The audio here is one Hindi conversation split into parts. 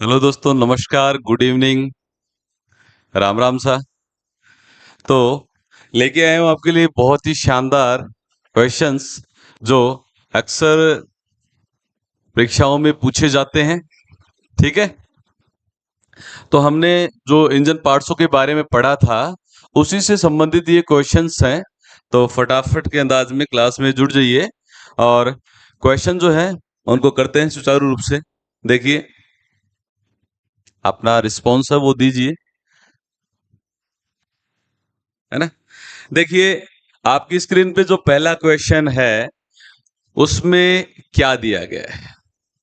हेलो दोस्तों, नमस्कार, गुड इवनिंग, राम राम सा। तो लेके आए हूँ आपके लिए बहुत ही शानदार क्वेश्चंस जो अक्सर परीक्षाओं में पूछे जाते हैं। ठीक है, तो हमने जो इंजन पार्ट्सों के बारे में पढ़ा था उसी से संबंधित ये क्वेश्चंस हैं। तो फटाफट के अंदाज में क्लास में जुड़ जाइए और क्वेश्चन जो है उनको करते हैं सुचारू रूप से। देखिए, अपना रिस्पॉन्स है वो दीजिए, है ना। देखिए, आपकी स्क्रीन पे जो पहला क्वेश्चन है उसमें क्या दिया गया है।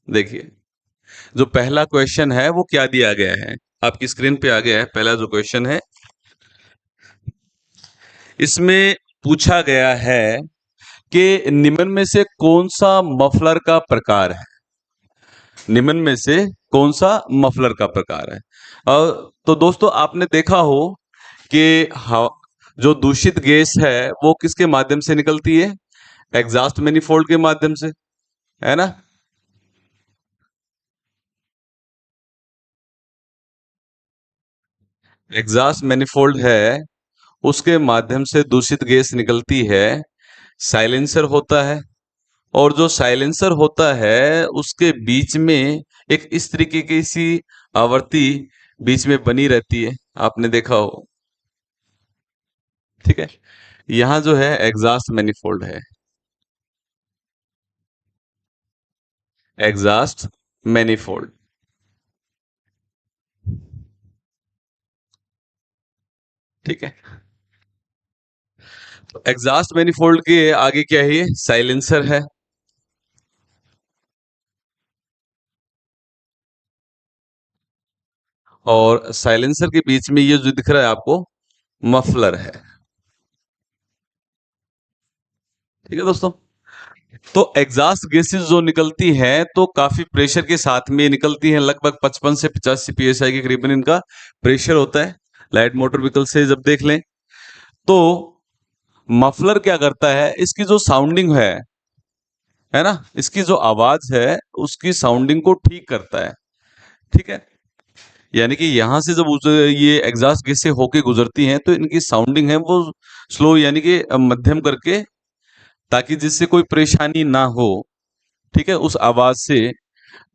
देखिए, जो पहला क्वेश्चन है वो क्या दिया गया है, आपकी स्क्रीन पे आ गया है। पहला जो क्वेश्चन है इसमें पूछा गया है कि निम्न में से कौन सा मफलर का प्रकार है। निम्न में से कौन सा मफलर का प्रकार है। तो दोस्तों, आपने देखा हो कि जो दूषित गैस है वो किसके माध्यम से निकलती है? एग्जॉस्ट मैनिफोल्ड के माध्यम से, है ना। एग्जॉस्ट मैनिफोल्ड है, उसके माध्यम से दूषित गैस निकलती है। साइलेंसर होता है, और जो साइलेंसर होता है उसके बीच में एक इस तरीके की सी आवर्ती बीच में बनी रहती है, आपने देखा हो। ठीक है, यहां जो है एग्जॉस्ट मैनिफोल्ड है, एग्जॉस्ट मैनिफोल्ड। ठीक है, एग्जॉस्ट मैनिफोल्ड के आगे क्या है? ये साइलेंसर है। और साइलेंसर के बीच में ये जो दिख रहा है आपको, मफलर है। ठीक है दोस्तों, तो एग्जॉस्ट गैसेस जो निकलती हैं तो काफी प्रेशर के साथ में निकलती हैं। लगभग 55 से 85 psi के करीबन इनका प्रेशर होता है। लाइट मोटर व्हीकल से जब देख लें तो मफलर क्या करता है, इसकी जो साउंडिंग है ना, इसकी जो आवाज है उसकी साउंडिंग को ठीक करता है। ठीक है, यानी कि यहां से जब ये एग्जॉस्ट गैस से होके गुजरती हैं तो इनकी साउंडिंग है वो स्लो, यानी कि मध्यम करके, ताकि जिससे कोई परेशानी ना हो। ठीक है, उस आवाज से।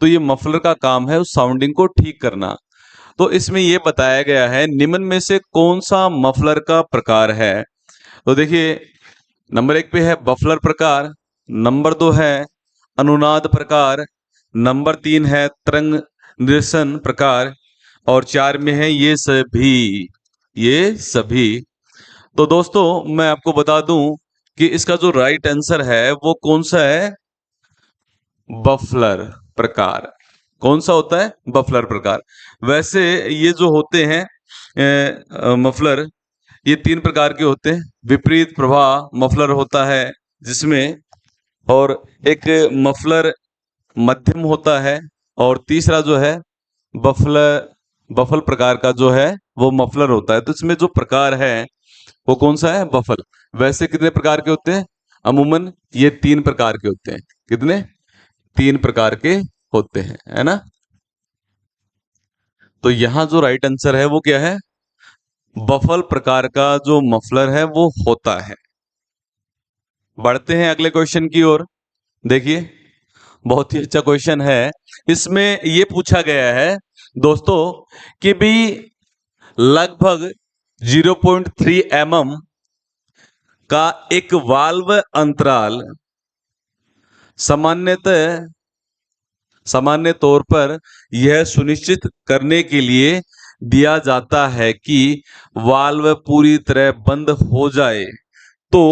तो ये मफलर का काम है उस साउंडिंग को ठीक करना। तो इसमें ये बताया गया है निम्न में से कौन सा मफलर का प्रकार है। तो देखिए, नंबर एक पे है बफलर प्रकार, नंबर दो है अनुनाद प्रकार, नंबर तीन है तरंग निरसन प्रकार, और चार में है ये सभी। ये सभी। तो दोस्तों, मैं आपको बता दूं कि इसका जो राइट आंसर है वो कौन सा है? बफलर प्रकार। कौन सा होता है? बफलर प्रकार। वैसे ये जो होते हैं मफलर, ये तीन प्रकार के होते हैं। विपरीत प्रवाह मफलर होता है जिसमें, और एक मफलर मध्यम होता है, और तीसरा जो है बफलर बफल प्रकार का जो है वो मफलर होता है। तो इसमें जो प्रकार है वो कौन सा है? बफल। वैसे कितने प्रकार के होते हैं? अमूमन ये तीन प्रकार के होते हैं। कितने? तीन प्रकार के होते हैं, है ना। तो यहां जो राइट आंसर है वो क्या है? बफल प्रकार का जो मफलर है वो होता है। बढ़ते हैं अगले क्वेश्चन की ओर। देखिए, बहुत ही अच्छा क्वेश्चन है। इसमें ये पूछा गया है दोस्तों कि भी लगभग 0.3 mm का एक वाल्व अंतराल सामान्यतः सामान्य तौर पर यह सुनिश्चित करने के लिए दिया जाता है कि वाल्व पूरी तरह बंद हो जाए। तो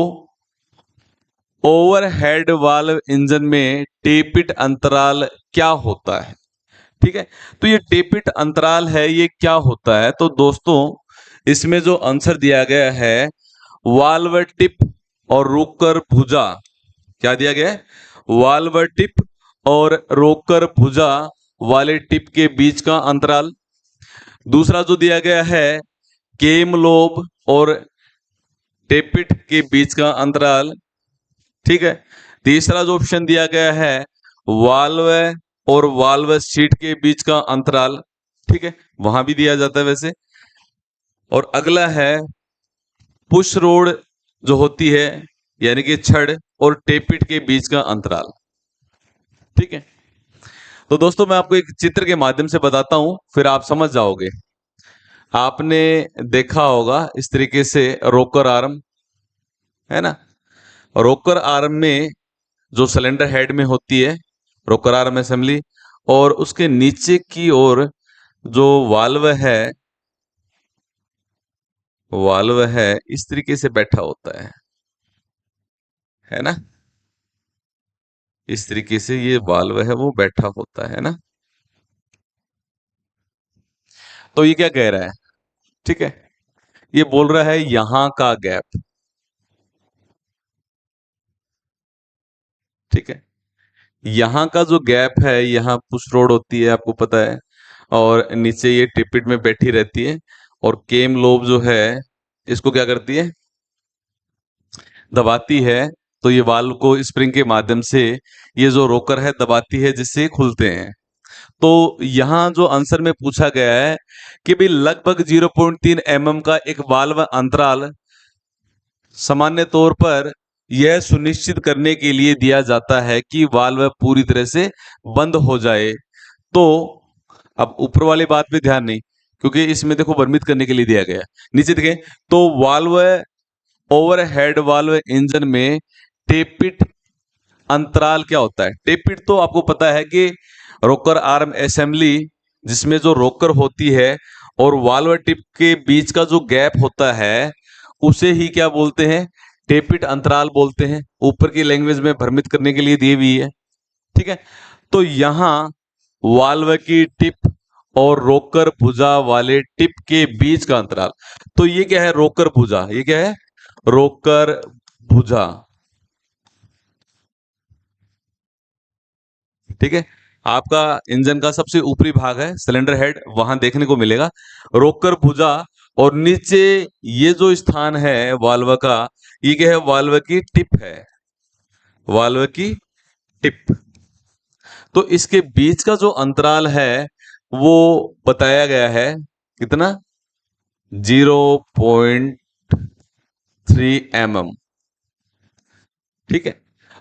ओवरहेड वाल्व इंजन में टेपिट अंतराल क्या होता है? ठीक है, तो ये टेपिट अंतराल है, ये क्या होता है? तो दोस्तों, इसमें जो आंसर दिया गया है, वाल्व टिप और रोकर भुजा। क्या दिया गया है? वाल्व टिप और रोकर भुजा वाले टिप के बीच का अंतराल। दूसरा जो दिया गया है, केम लोब और टेपिट के बीच का अंतराल। ठीक है, तीसरा जो ऑप्शन दिया गया है, वाल्व और वाल्व सीट के बीच का अंतराल, ठीक है, वहां भी दिया जाता है वैसे। और अगला है पुश रोड जो होती है, यानी कि छड़ और टेपिट के बीच का अंतराल, ठीक है। तो दोस्तों मैं आपको एक चित्र के माध्यम से बताता हूं, फिर आप समझ जाओगे। आपने देखा होगा इस तरीके से रोकर आर्म, है ना। रोकर आर्म में जो सिलेंडर हेड में होती है रोकर आर्म असेंबली, और उसके नीचे की ओर जो वाल्व है इस तरीके से बैठा होता है ना। इस तरीके से ये वाल्व है वो बैठा होता है ना। तो ये क्या कह रहा है, ठीक है, ये बोल रहा है यहां का गैप, ठीक है। यहां का जो गैप है, यहाँ पुश रोड होती है आपको पता है, और नीचे ये टिपिट में बैठी रहती है, और केम लोब जो है इसको क्या करती है, दबाती है। तो ये वाल्व को स्प्रिंग के माध्यम से ये जो रोकर है दबाती है, जिससे ये खुलते हैं। तो यहां जो आंसर में पूछा गया है कि भाई लगभग 0.3 mm का एक वाल्व अंतराल सामान्य तौर पर यह सुनिश्चित करने के लिए दिया जाता है कि वाल्व पूरी तरह से बंद हो जाए। तो अब ऊपर वाली बात पे ध्यान नहीं, क्योंकि इसमें देखो भ्रमित करने के लिए दिया गया है। नीचे देखें तो वाल्व, ओवरहेड वाल्व इंजन में टेपिट अंतराल क्या होता है। टेपिट तो आपको पता है कि रोकर आर्म असेंबली, जिसमें जो रोकर होती है और वाल्व टिप के बीच का जो गैप होता है उसे ही क्या बोलते हैं, टेपिट अंतराल बोलते हैं। ऊपर की लैंग्वेज में भ्रमित करने के लिए दी हुई है, ठीक है। तो यहां वाल्व की टिप और रोकर भुजा वाले टिप के बीच का अंतराल, तो ये क्या है, रोकर भुजा, ये क्या है, रोकर भुजा, ठीक है। आपका इंजन का सबसे ऊपरी भाग है सिलेंडर हेड, वहां देखने को मिलेगा रोकर भुजा, और नीचे ये जो स्थान है वाल्व का, ये क्या है, वाल्व की टिप है, वाल्व की टिप। तो इसके बीच का जो अंतराल है वो बताया गया है कितना, 0.3 mm, ठीक है।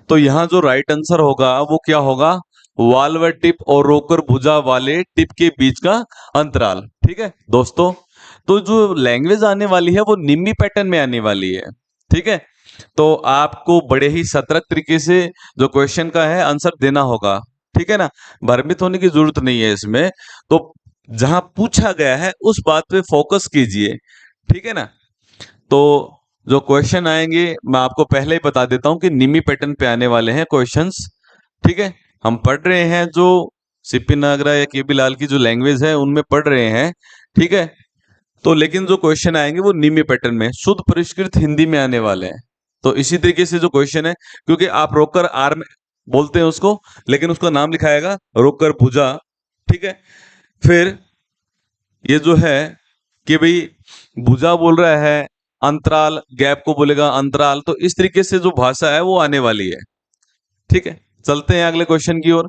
तो यहां जो राइट आंसर होगा वो क्या होगा, वाल्व टिप और रोकर भुजा वाले टिप के बीच का अंतराल, ठीक है दोस्तों। तो जो लैंग्वेज आने वाली है वो निम्मी पैटर्न में आने वाली है, ठीक है। तो आपको बड़े ही सतर्क तरीके से जो क्वेश्चन का है आंसर देना होगा, ठीक है ना। भ्रमित होने की जरूरत नहीं है इसमें। तो जहां पूछा गया है उस बात पे फोकस कीजिए, ठीक है ना। तो जो क्वेश्चन आएंगे मैं आपको पहले ही बता देता हूं कि निमी पैटर्न पे आने वाले हैं क्वेश्चंस, ठीक है। हम पढ़ रहे हैं जो सीपी नागरा या केबी लाल की जो लैंग्वेज है उनमें पढ़ रहे हैं, ठीक है। तो लेकिन जो क्वेश्चन आएंगे वो निमी पैटर्न में शुद्ध परिष्कृत हिंदी में आने वाले हैं। तो इसी तरीके से जो क्वेश्चन है, क्योंकि आप रोकर आर्म बोलते हैं उसको, लेकिन उसका नाम लिखाएगा रोकर भुजा, ठीक है। फिर ये जो है कि भाई भुजा बोल रहा है, अंतराल गैप को बोलेगा अंतराल, तो इस तरीके से जो भाषा है वो आने वाली है, ठीक है। चलते हैं अगले क्वेश्चन की ओर।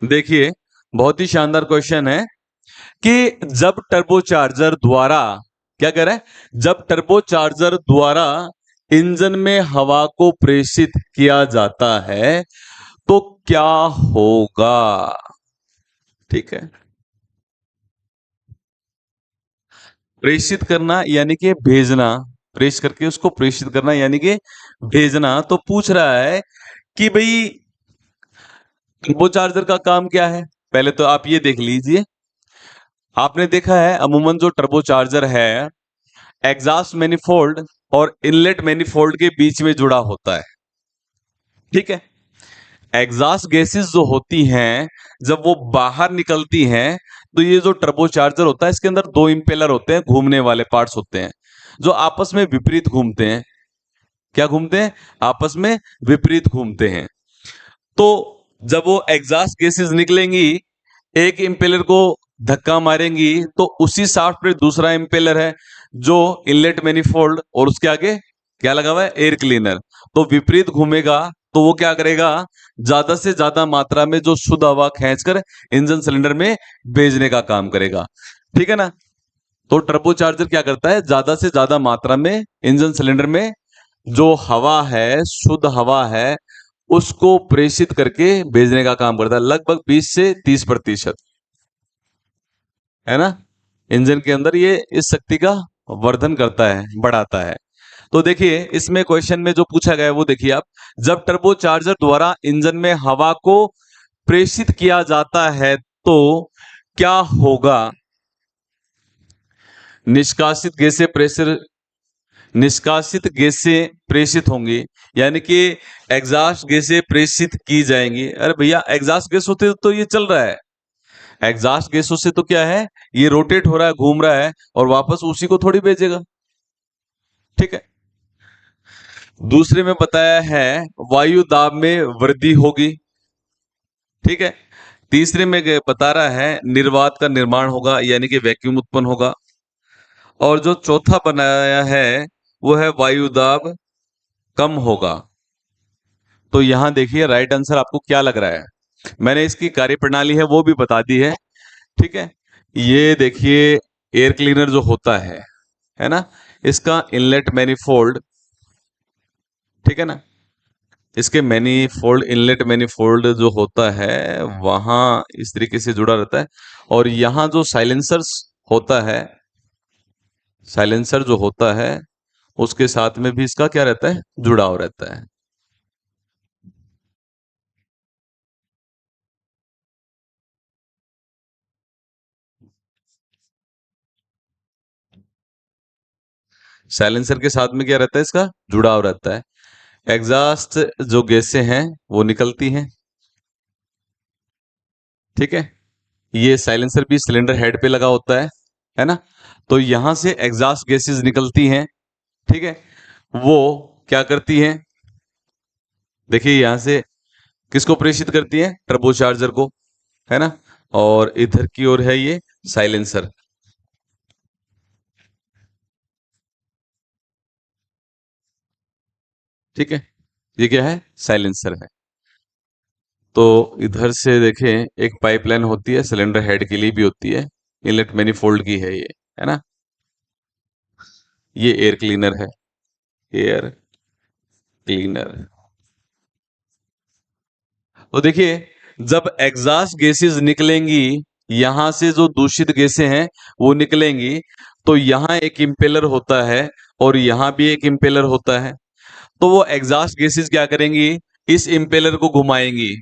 देखिए बहुत ही शानदार क्वेश्चन है कि जब टर्बोचार्जर द्वारा, क्या कह रहा है, जब टर्बोचार्जर द्वारा इंजन में हवा को प्रेषित किया जाता है तो क्या होगा, ठीक है। प्रेषित करना यानी कि भेजना, प्रेष करके उसको प्रेषित करना यानी कि भेजना। तो पूछ रहा है कि भाई टर्बोचार्जर का काम क्या है। पहले तो आप ये देख लीजिए, आपने देखा है अमूमन जो टर्बोचार्जर है एग्जॉस्ट मैनिफोल्ड और इनलेट मैनिफोल्ड के बीच में जुड़ा होता है, ठीक है। एग्जॉस्ट गैसेस जो होती हैं जब वो बाहर निकलती हैं तो ये जो टर्बोचार्जर होता है इसके अंदर दो इंपेलर होते हैं, घूमने वाले पार्ट्स होते हैं जो आपस में विपरीत घूमते हैं। क्या घूमते हैं, आपस में विपरीत घूमते हैं। तो जब वो एग्जॉस्ट गैसेस निकलेंगी, एक इंपेलर को धक्का मारेंगी तो उसी शाफ्ट पे दूसरा इंपेलर है जो इनलेट मैनिफोल्ड, और उसके आगे क्या लगा हुआ है? Air cleaner. तो विपरीत घूमेगा तो वो क्या करेगा? ज्यादा से ज्यादा मात्रा में जो शुद्ध हवा खींचकर इंजन सिलेंडर में भेजने का काम करेगा। ठीक है ना? तो टर्बो चार्जर क्या करता है? ज्यादा से ज्यादा मात्रा में इंजन सिलेंडर में जो हवा है, शुद्ध हवा है, उसको प्रेषित करके भेजने का काम करता है, लगभग 20 से 30%। है ना? इंजन के अंदर ये इस शक्ति का वर्धन करता है, बढ़ाता है। तो देखिए इसमें क्वेश्चन में जो पूछा गया है वो देखिए आप, जब टर्बो चार्जर द्वारा इंजन में हवा को प्रेषित किया जाता है तो क्या होगा? निष्कासित गैसें प्रेशर निष्कासित गैसें प्रेषित होंगी, यानी कि एग्जॉस्ट गैसें प्रेषित की जाएंगी। अरे भैया, एग्जॉस्ट गैस होते तो ये चल रहा है। एग्जॉस्ट गैसों से तो क्या है, ये रोटेट हो रहा है, घूम रहा है, और वापस उसी को थोड़ी भेजेगा। ठीक है। दूसरे में बताया है वायु दाब में वृद्धि होगी। ठीक है। तीसरे में बता रहा है निर्वात का निर्माण होगा, यानी कि वैक्यूम उत्पन्न होगा। और जो चौथा बनाया है वो है वायु दाब कम होगा। तो यहां देखिए राइट आंसर आपको क्या लग रहा है। मैंने इसकी कार्यप्रणाली है वो भी बता दी है। ठीक है। ये देखिए एयर क्लीनर जो होता है ना, इसका इनलेट मैनिफोल्ड, ठीक है ना, इसके मैनिफोल्ड, इनलेट मैनिफोल्ड जो होता है वहां इस तरीके से जुड़ा रहता है। और यहां जो साइलेंसर्स होता है, साइलेंसर जो होता है उसके साथ में भी इसका क्या रहता है? जुड़ाव रहता है। साइलेंसर के साथ में क्या रहता है? इसका जुड़ाव रहता है। एग्जॉस्ट जो गैसें हैं वो निकलती हैं। ठीक है। ये साइलेंसर भी सिलेंडर हेड पे लगा होता है ना? तो यहां से एग्जॉस्ट गैसेस निकलती हैं। ठीक है। वो क्या करती हैं? देखिए यहां से किसको प्रेषित करती है? टर्बोचार्जर को, है ना? और इधर की ओर है ये साइलेंसर। ठीक है। ये क्या है? साइलेंसर है। तो इधर से देखें एक पाइपलाइन होती है, सिलेंडर हेड के लिए भी होती है, इनलेट मैनिफोल्ड की है ये, है ना? ये एयर क्लीनर है, एयर क्लीनर। तो देखिए जब एग्जॉस्ट गैसेस निकलेंगी, यहां से जो दूषित गैसें हैं वो निकलेंगी, तो यहां एक इंपेलर होता है और यहां भी एक इंपेलर होता है। तो वो एग्जॉस्ट गैसेस क्या करेंगी? इस इंपेलर को घुमाएंगी।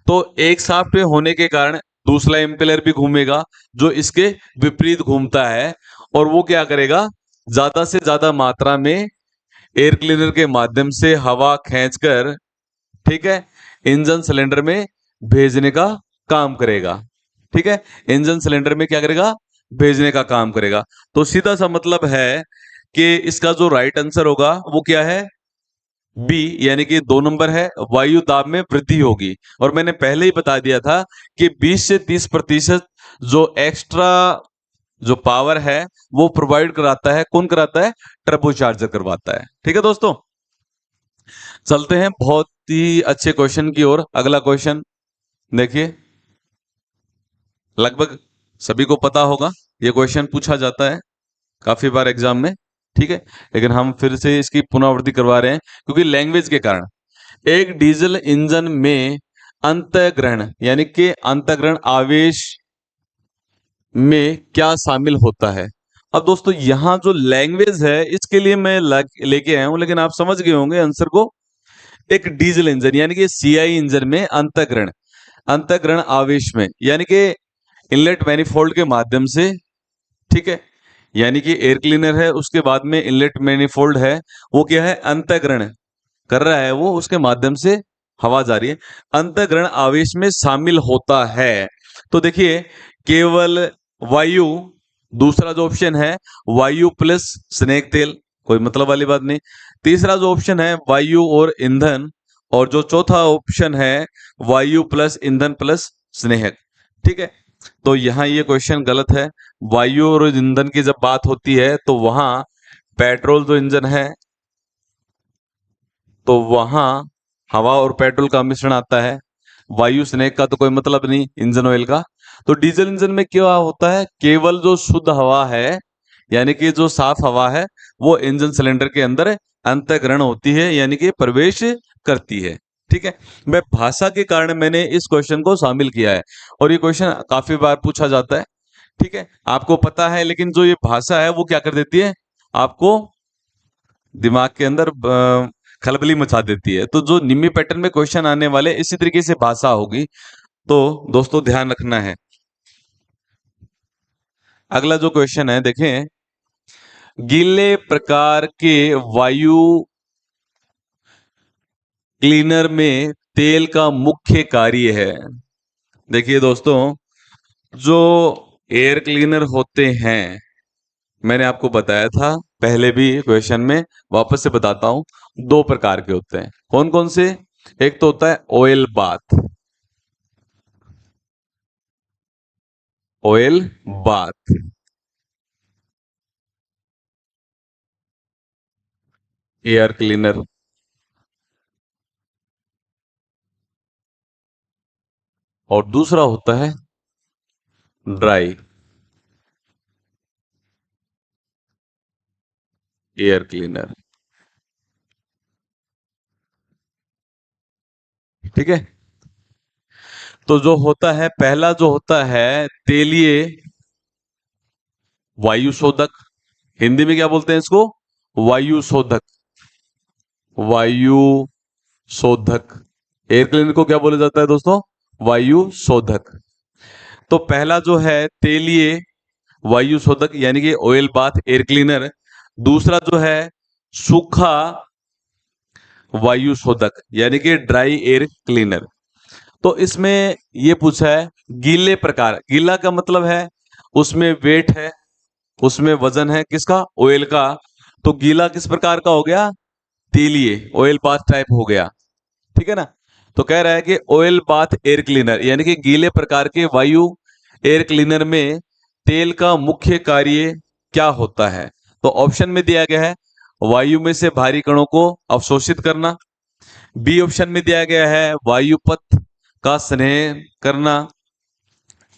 तो एक शाफ्ट में होने के कारण दूसरा इंपेलर भी घूमेगा जो इसके विपरीत घूमता है, और वो क्या करेगा? ज्यादा से ज्यादा मात्रा में एयर क्लीनर के माध्यम से हवा खींचकर, ठीक है, इंजन सिलेंडर में भेजने का काम करेगा। ठीक है। इंजन सिलेंडर में क्या करेगा? भेजने का काम करेगा। तो सीधा सा मतलब है कि इसका जो राइट आंसर होगा वो क्या है? बी, यानी कि 2 नंबर है, वायु दाब में वृद्धि होगी। और मैंने पहले ही बता दिया था कि 20 से 30% जो एक्स्ट्रा जो पावर है वो प्रोवाइड कराता है, कौन कराता है? टर्बो चार्जर करवाता है। ठीक है दोस्तों, चलते हैं बहुत ही अच्छे क्वेश्चन की ओर। अगला क्वेश्चन देखिए, लगभग सभी को पता होगा, ये क्वेश्चन पूछा जाता है काफी बार एग्जाम में। ठीक है। लेकिन हम फिर से इसकी पुनरावृत्ति करवा रहे हैं क्योंकि लैंग्वेज के कारण। एक डीजल इंजन में अंतःग्रहण, यानी कि अंतःग्रहण आवेश में क्या शामिल होता है? अब दोस्तों यहां जो लैंग्वेज है इसके लिए मैं लेके आया हूं, लेकिन आप समझ गए होंगे आंसर को। एक डीजल इंजन यानी कि सीआई इंजन में अंतःग्रहण, अंतःग्रहण आवेश में, यानी कि इनलेट मैनिफोल्ड के माध्यम से। ठीक है। यानी कि एयर क्लीनर है, उसके बाद में इनलेट मैनिफोल्ड है, वो क्या है? अंतःग्रहण कर रहा है, वो उसके माध्यम से हवा जा रही है, अंतःग्रहण आवेश में शामिल होता है। तो देखिए केवल वायु, दूसरा जो ऑप्शन है वायु प्लस स्नेक तेल, कोई मतलब वाली बात नहीं। तीसरा जो ऑप्शन है वायु और ईंधन, और जो चौथा ऑप्शन है वायु प्लस ईंधन प्लस स्नेहक। ठीक है। तो यहां ये क्वेश्चन गलत है। वायु और ईंधन की जब बात होती है तो वहां पेट्रोल जो इंजन है तो वहां हवा और पेट्रोल का मिश्रण आता है। वायु स्नेहक का तो कोई मतलब नहीं इंजन ऑयल का। तो डीजल इंजन में क्या होता है, केवल जो शुद्ध हवा है, यानी कि जो साफ हवा है, वो इंजन सिलेंडर के अंदर अंतःग्रहण होती है, यानी कि प्रवेश करती है। ठीक है, मैं भाषा के कारण मैंने इस क्वेश्चन को शामिल किया है, और ये क्वेश्चन काफी बार पूछा जाता है। ठीक है, आपको पता है, लेकिन जो ये भाषा है वो क्या कर देती है, आपको दिमाग के अंदर खलबली मचा देती है। तो जो निम्न पैटर्न में क्वेश्चन आने वाले इसी तरीके से भाषा होगी, तो दोस्तों ध्यान रखना है। अगला जो क्वेश्चन है देखें, गीले प्रकार के वायु क्लीनर में तेल का मुख्य कार्य है। देखिए दोस्तों, जो एयर क्लीनर होते हैं, मैंने आपको बताया था पहले भी क्वेश्चन में, वापस से बताता हूं, दो प्रकार के होते हैं। कौन कौन से? एक तो होता है oil bath, oil bath, air cleaner, और दूसरा होता है ड्राई एयर क्लीनर। ठीक है, तो जो होता है पहला, जो होता है तेलीय वायु शोधक, हिंदी में क्या बोलते हैं इसको? वायु शोधक, वायु शोधक। एयर क्लीनर को क्या बोला जाता है दोस्तों? वायु शोधक। तो पहला जो है तेलीय वायु शोधक, यानी कि ऑयल बाथ एयर क्लीनर। दूसरा जो है सूखा वायु शोधक, यानी कि ड्राई एयर क्लीनर। तो इसमें ये पूछा है गीले प्रकार, गीला का मतलब है उसमें वेट है, उसमें वजन है, किसका? ऑयल का। तो गीला किस प्रकार का हो गया? तेलीय ऑयल बाथ टाइप हो गया। ठीक है ना? तो कह रहा है कि ऑयल बाथ एयर क्लीनर, यानी कि गीले प्रकार के वायु एयर क्लीनर में तेल का मुख्य कार्य क्या होता है? तो ऑप्शन में दिया गया है वायु में से भारी कणों को अवशोषित करना। बी ऑप्शन में दिया गया है वायुपथ का स्नेह करना।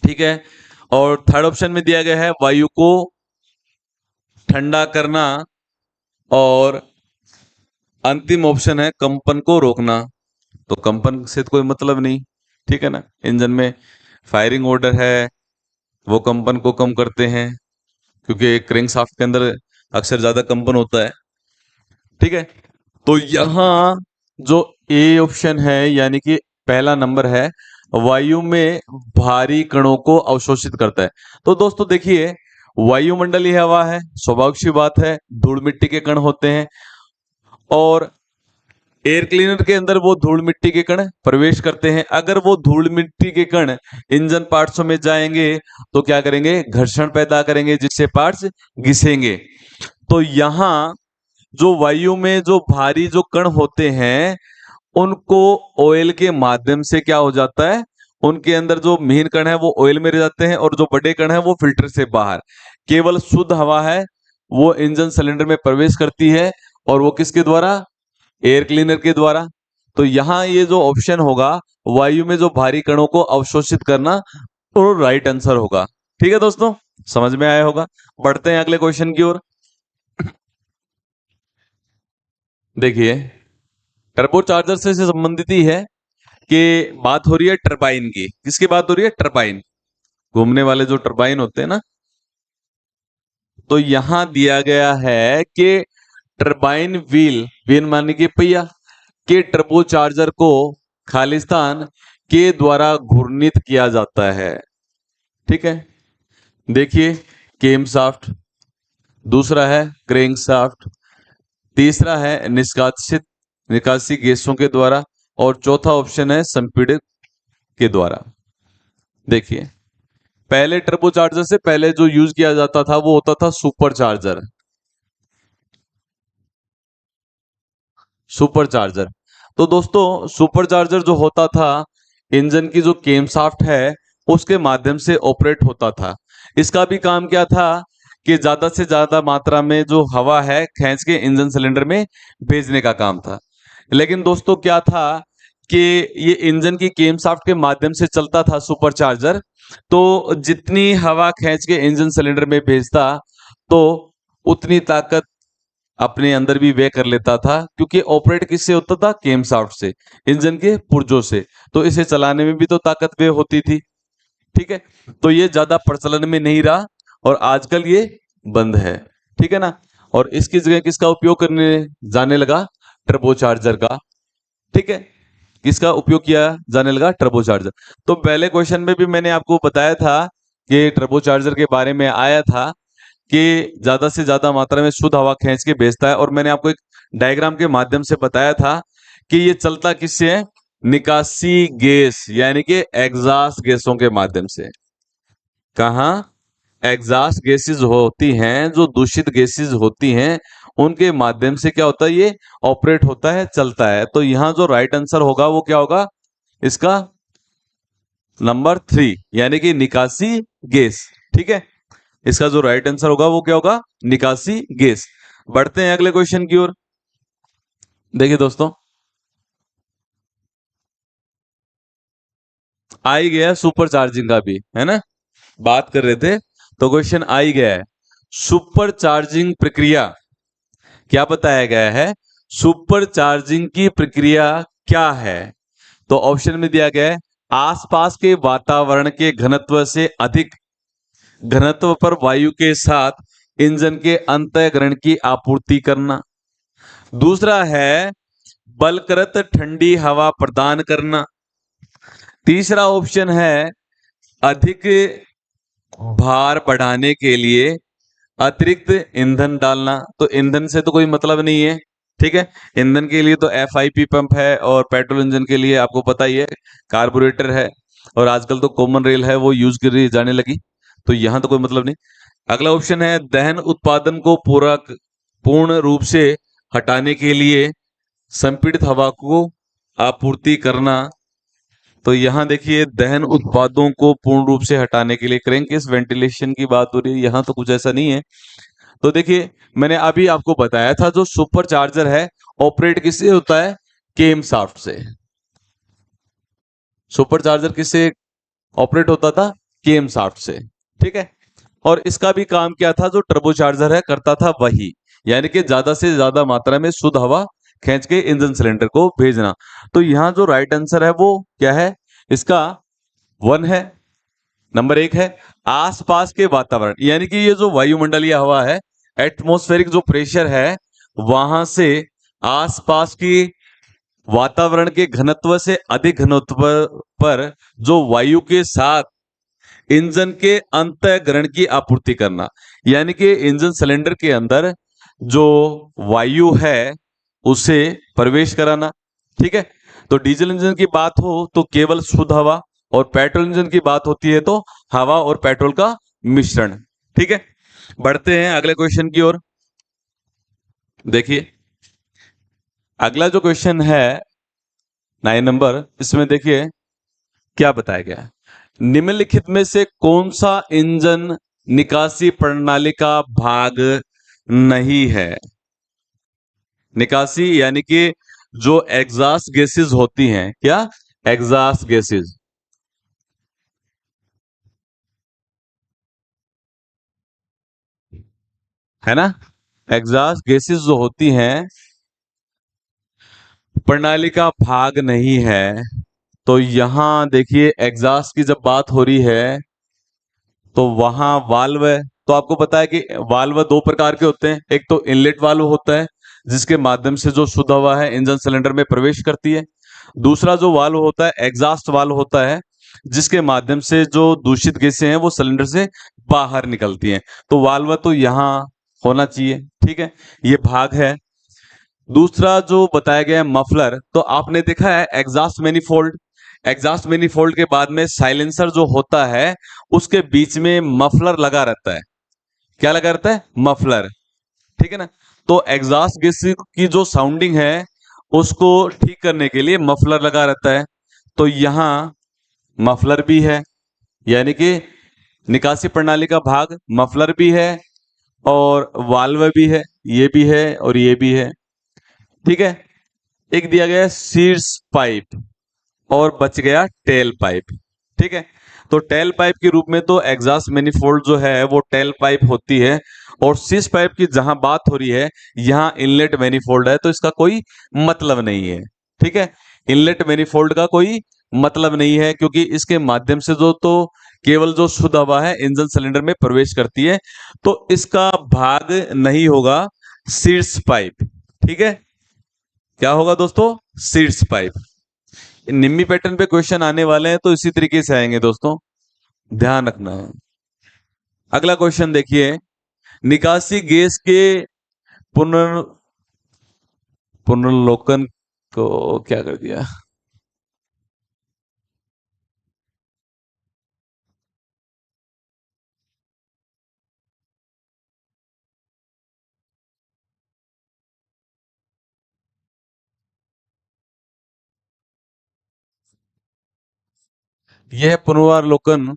ठीक है, और थर्ड ऑप्शन में दिया गया है वायु को ठंडा करना, और अंतिम ऑप्शन है कंपन को रोकना। तो कंपन से तो कोई मतलब नहीं। ठीक है ना, इंजन में फायरिंग ऑर्डर है, वो कंपन को कम करते हैं, क्योंकि क्रैंक शाफ्ट के अंदर अक्सर ज्यादा कंपन होता है। ठीक है, तो यहाँ जो ए ऑप्शन है, यानी कि पहला नंबर है, वायु में भारी कणों को अवशोषित करता है। तो दोस्तों देखिए, वायुमंडलीय हवा है, स्वाभाविक सी बात है, धूल मिट्टी के कण होते हैं, और एयर क्लीनर के अंदर वो धूल मिट्टी के कण प्रवेश करते हैं। अगर वो धूल मिट्टी के कण इंजन पार्ट्सों में जाएंगे तो क्या करेंगे? घर्षण पैदा करेंगे, जिससे पार्ट्स घिसेंगे। तो यहां जो वायु में जो भारी जो कण होते हैं, उनको ऑयल के माध्यम से क्या हो जाता है, उनके अंदर जो महीन कण है वो ऑयल में रह जाते हैं, और जो बड़े कण है वो फिल्टर से बाहर, केवल शुद्ध हवा है वो इंजन सिलेंडर में प्रवेश करती है, और वो किसके द्वारा? एयर क्लीनर के द्वारा। तो यहां ये जो ऑप्शन होगा, वायु में जो भारी कणों को अवशोषित करना, तो राइट आंसर होगा। ठीक है दोस्तों, समझ में आया होगा। बढ़ते हैं अगले क्वेश्चन की ओर। देखिए, टर्बो चार्जर से संबंधित ही है कि बात हो रही है टरबाइन की। किसकी बात हो रही है? टरबाइन, घूमने वाले जो टरबाइन होते हैं ना। तो यहां दिया गया है कि टरबाइन व्हील, व्हील माने कि पहिया, के टर्बो चार्जर को खालिस्तान के द्वारा घूर्णित किया जाता है। ठीक है, देखिए, केम शाफ्ट, दूसरा है क्रैंक शाफ्ट, तीसरा है निष्कासित निकासी गैसों के द्वारा, और चौथा ऑप्शन है संपीड़ित के द्वारा। देखिए, पहले टर्बो चार्जर से पहले जो यूज किया जाता था वो होता था सुपर चार्जर, सुपर चार्जर। तो दोस्तों सुपर चार्जर जो होता था, इंजन की जो केम शाफ्ट है उसके माध्यम से ऑपरेट होता था। इसका भी काम क्या था कि ज्यादा से ज्यादा मात्रा में जो हवा है खींच के इंजन सिलेंडर में भेजने का काम था। लेकिन दोस्तों क्या था कि ये इंजन की केमशाफ्ट के माध्यम से चलता था सुपरचार्जर, तो जितनी हवा खींच के इंजन सिलेंडर में भेजता तो उतनी ताकत अपने अंदर भी वे कर लेता था, क्योंकि ऑपरेट किससे होता था? केमशाफ्ट से, इंजन के पुर्जों से। तो इसे चलाने में भी तो ताकत वे होती थी। ठीक है, तो ये ज्यादा प्रचलन में नहीं रहा और आजकल ये बंद है। ठीक है ना। और इसकी जगह किसका उपयोग करने जाने लगा? टर्बोचार्जर का। ठीक है, किसका उपयोग किया जाने लगा? टर्बोचार्जर। तो पहले क्वेश्चन में भी मैंने आपको बताया था कि टर्बोचार्जर के बारे में आया था कि ज्यादा से ज्यादा मात्रा में शुद्ध हवा खींच के भेजता है, और मैंने आपको एक डायग्राम के माध्यम से बताया था कि ये चलता किससे है? निकासी गैस यानी कि एग्जॉस्ट गैसों के माध्यम से। कहा? एग्जॉस्ट गैसेस होती हैं, जो दूषित गैसेस होती हैं, उनके माध्यम से क्या होता है? ये ऑपरेट होता है, चलता है। तो यहां जो राइट आंसर होगा वो क्या होगा? इसका नंबर 3, यानी कि निकासी गैस। ठीक है, इसका जो राइट आंसर होगा वो क्या होगा? निकासी गैस। बढ़ते हैं अगले क्वेश्चन की ओर। देखिए दोस्तों, आ ही गया सुपर चार्जिंग का भी, है ना, बात कर रहे थे तो क्वेश्चन आ ही गया है। सुपर चार्जिंग प्रक्रिया क्या बताया गया है? सुपर चार्जिंग की प्रक्रिया क्या है? तो ऑप्शन में दिया गया है आसपास के वातावरण के घनत्व से अधिक घनत्व पर वायु के साथ इंजन के अंतःकरण की आपूर्ति करना। दूसरा है बलकृत ठंडी हवा प्रदान करना। तीसरा ऑप्शन है अधिक भार बढ़ाने के लिए अतिरिक्त ईंधन डालना। तो ईंधन से तो कोई मतलब नहीं है। ठीक है, ईंधन के लिए तो एफआईपी पंप है, और पेट्रोल इंजन के लिए आपको पता ही है कार्बोरेटर है, और आजकल तो कॉमन रेल है वो यूज करी जाने लगी, तो यहां तो कोई मतलब नहीं। अगला ऑप्शन है दहन उत्पादन को पूर्ण रूप से हटाने के लिए संपीड़ित हवा को आपूर्ति करना। तो यहां देखिए दहन उत्पादों को पूर्ण रूप से हटाने के लिए क्रैंकेस वेंटिलेशन की बात हो रही है, यहां तो कुछ ऐसा नहीं है। तो देखिए मैंने अभी आपको बताया था जो सुपर चार्जर है ऑपरेट किससे होता है? केम शाफ्ट से। सुपर चार्जर किससे ऑपरेट होता था? केम शाफ्ट से। ठीक है, और इसका भी काम क्या था? जो टर्बो चार्जर है करता था वही, यानी कि ज्यादा से ज्यादा मात्रा में शुद्ध हवा खींच के इंजन सिलेंडर को भेजना। तो यहां जो राइट आंसर है वो क्या है? इसका 1 है, नंबर 1 है आसपास के वातावरण, यानी कि ये जो वायुमंडलीय हवा है, एटमॉस्फेरिक जो प्रेशर है, वहां से आसपास की वातावरण के घनत्व से अधिक घनत्व पर जो वायु के साथ इंजन के अंतःकरण की आपूर्ति करना, यानी कि इंजन सिलेंडर के अंदर जो वायु है उसे प्रवेश कराना। ठीक है, तो डीजल इंजन की बात हो तो केवल शुद्ध हवा, और पेट्रोल इंजन की बात होती है तो हवा और पेट्रोल का मिश्रण। ठीक है, बढ़ते हैं अगले क्वेश्चन की ओर। देखिए अगला जो क्वेश्चन है 9 नंबर, इसमें देखिए क्या बताया गया है। निम्नलिखित में से कौन सा इंजन निकासी प्रणाली का भाग नहीं है? निकासी यानी कि जो एग्जॉस्ट गैसेस होती हैं, क्या? एग्जॉस्ट गैसेस, है ना, एग्जॉस्ट गैसेस जो होती हैं प्रणाली का भाग नहीं है। तो यहां देखिए एग्जॉस्ट की जब बात हो रही है तो वहां वाल्व है। तो आपको पता है कि वाल्व दो प्रकार के होते हैं, एक तो इनलेट वाल्व होता है जिसके माध्यम से जो शुद्ध हवा है इंजन सिलेंडर में प्रवेश करती है। दूसरा जो वाल्व होता है एग्जॉस्ट वाल्व होता है, जिसके माध्यम से जो दूषित गैसें हैं वो सिलेंडर से बाहर निकलती हैं। तो वाल्व तो यहाँ होना चाहिए। ठीक है, ये भाग है। दूसरा जो बताया गया है मफलर, तो आपने देखा है एग्जॉस्ट मैनिफोल्ड, एग्जॉस्ट मैनिफोल्ड के बाद में साइलेंसर जो होता है उसके बीच में मफलर लगा रहता है। क्या लगा रहता है? मफलर। ठीक है ना, तो एग्जॉस्ट गैस की जो साउंडिंग है उसको ठीक करने के लिए मफलर लगा रहता है। तो यहां मफलर भी है, यानी कि निकासी प्रणाली का भाग मफलर भी है और वाल्व भी है, ये भी है और ये भी है। ठीक है, एक दिया गया है शीर्ष पाइप और बच गया टेल पाइप। ठीक है, तो टेल पाइप के रूप में तो एग्जॉस्ट मैनिफोल्ड जो है वो टेल पाइप होती है, और शीर्ष पाइप की जहां बात हो रही है यहां इनलेट मैनिफोल्ड है, तो इसका कोई मतलब नहीं है। ठीक है, इनलेट मैनिफोल्ड का कोई मतलब नहीं है, क्योंकि इसके माध्यम से जो तो केवल जो शुद्ध हवा है इंजन सिलेंडर में प्रवेश करती है, तो इसका भाग नहीं होगा शीर्ष पाइप। ठीक है, क्या होगा दोस्तों? शीर्ष पाइप। निम्मी पैटर्न पे क्वेश्चन आने वाले हैं तो इसी तरीके से आएंगे दोस्तों, ध्यान रखना है। अगला क्वेश्चन देखिए, निकासी गैस के पुनर् पुनर्लोकन को क्या कर दिया? यह पुनर्वालोकन,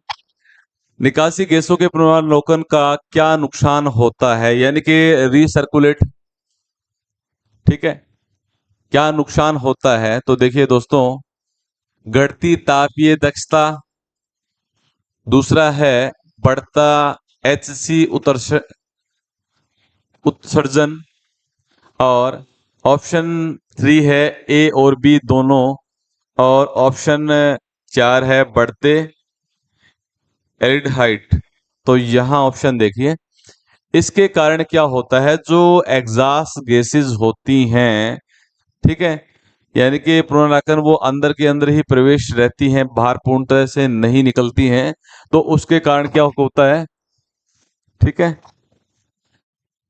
निकासी गैसों के पुनर्वालोकन का क्या नुकसान होता है, यानी कि रीसर्कुलेट। ठीक है, क्या नुकसान होता है? तो देखिए दोस्तों, घटती तापीय दक्षता, दूसरा है बढ़ता एचसी उत्सर्जन, और ऑप्शन 3 है ए और बी दोनों, और ऑप्शन 4 है बढ़ते एल्डिहाइड। तो यहां ऑप्शन देखिए, इसके कारण क्या होता है, जो एग्जॉस्ट गैसेस होती हैं, ठीक है, यानी कि पुनर्नाकन वो अंदर के अंदर ही प्रवेश रहती हैं, बाहर पूर्णतः से नहीं निकलती हैं, तो उसके कारण क्या होता है? ठीक है,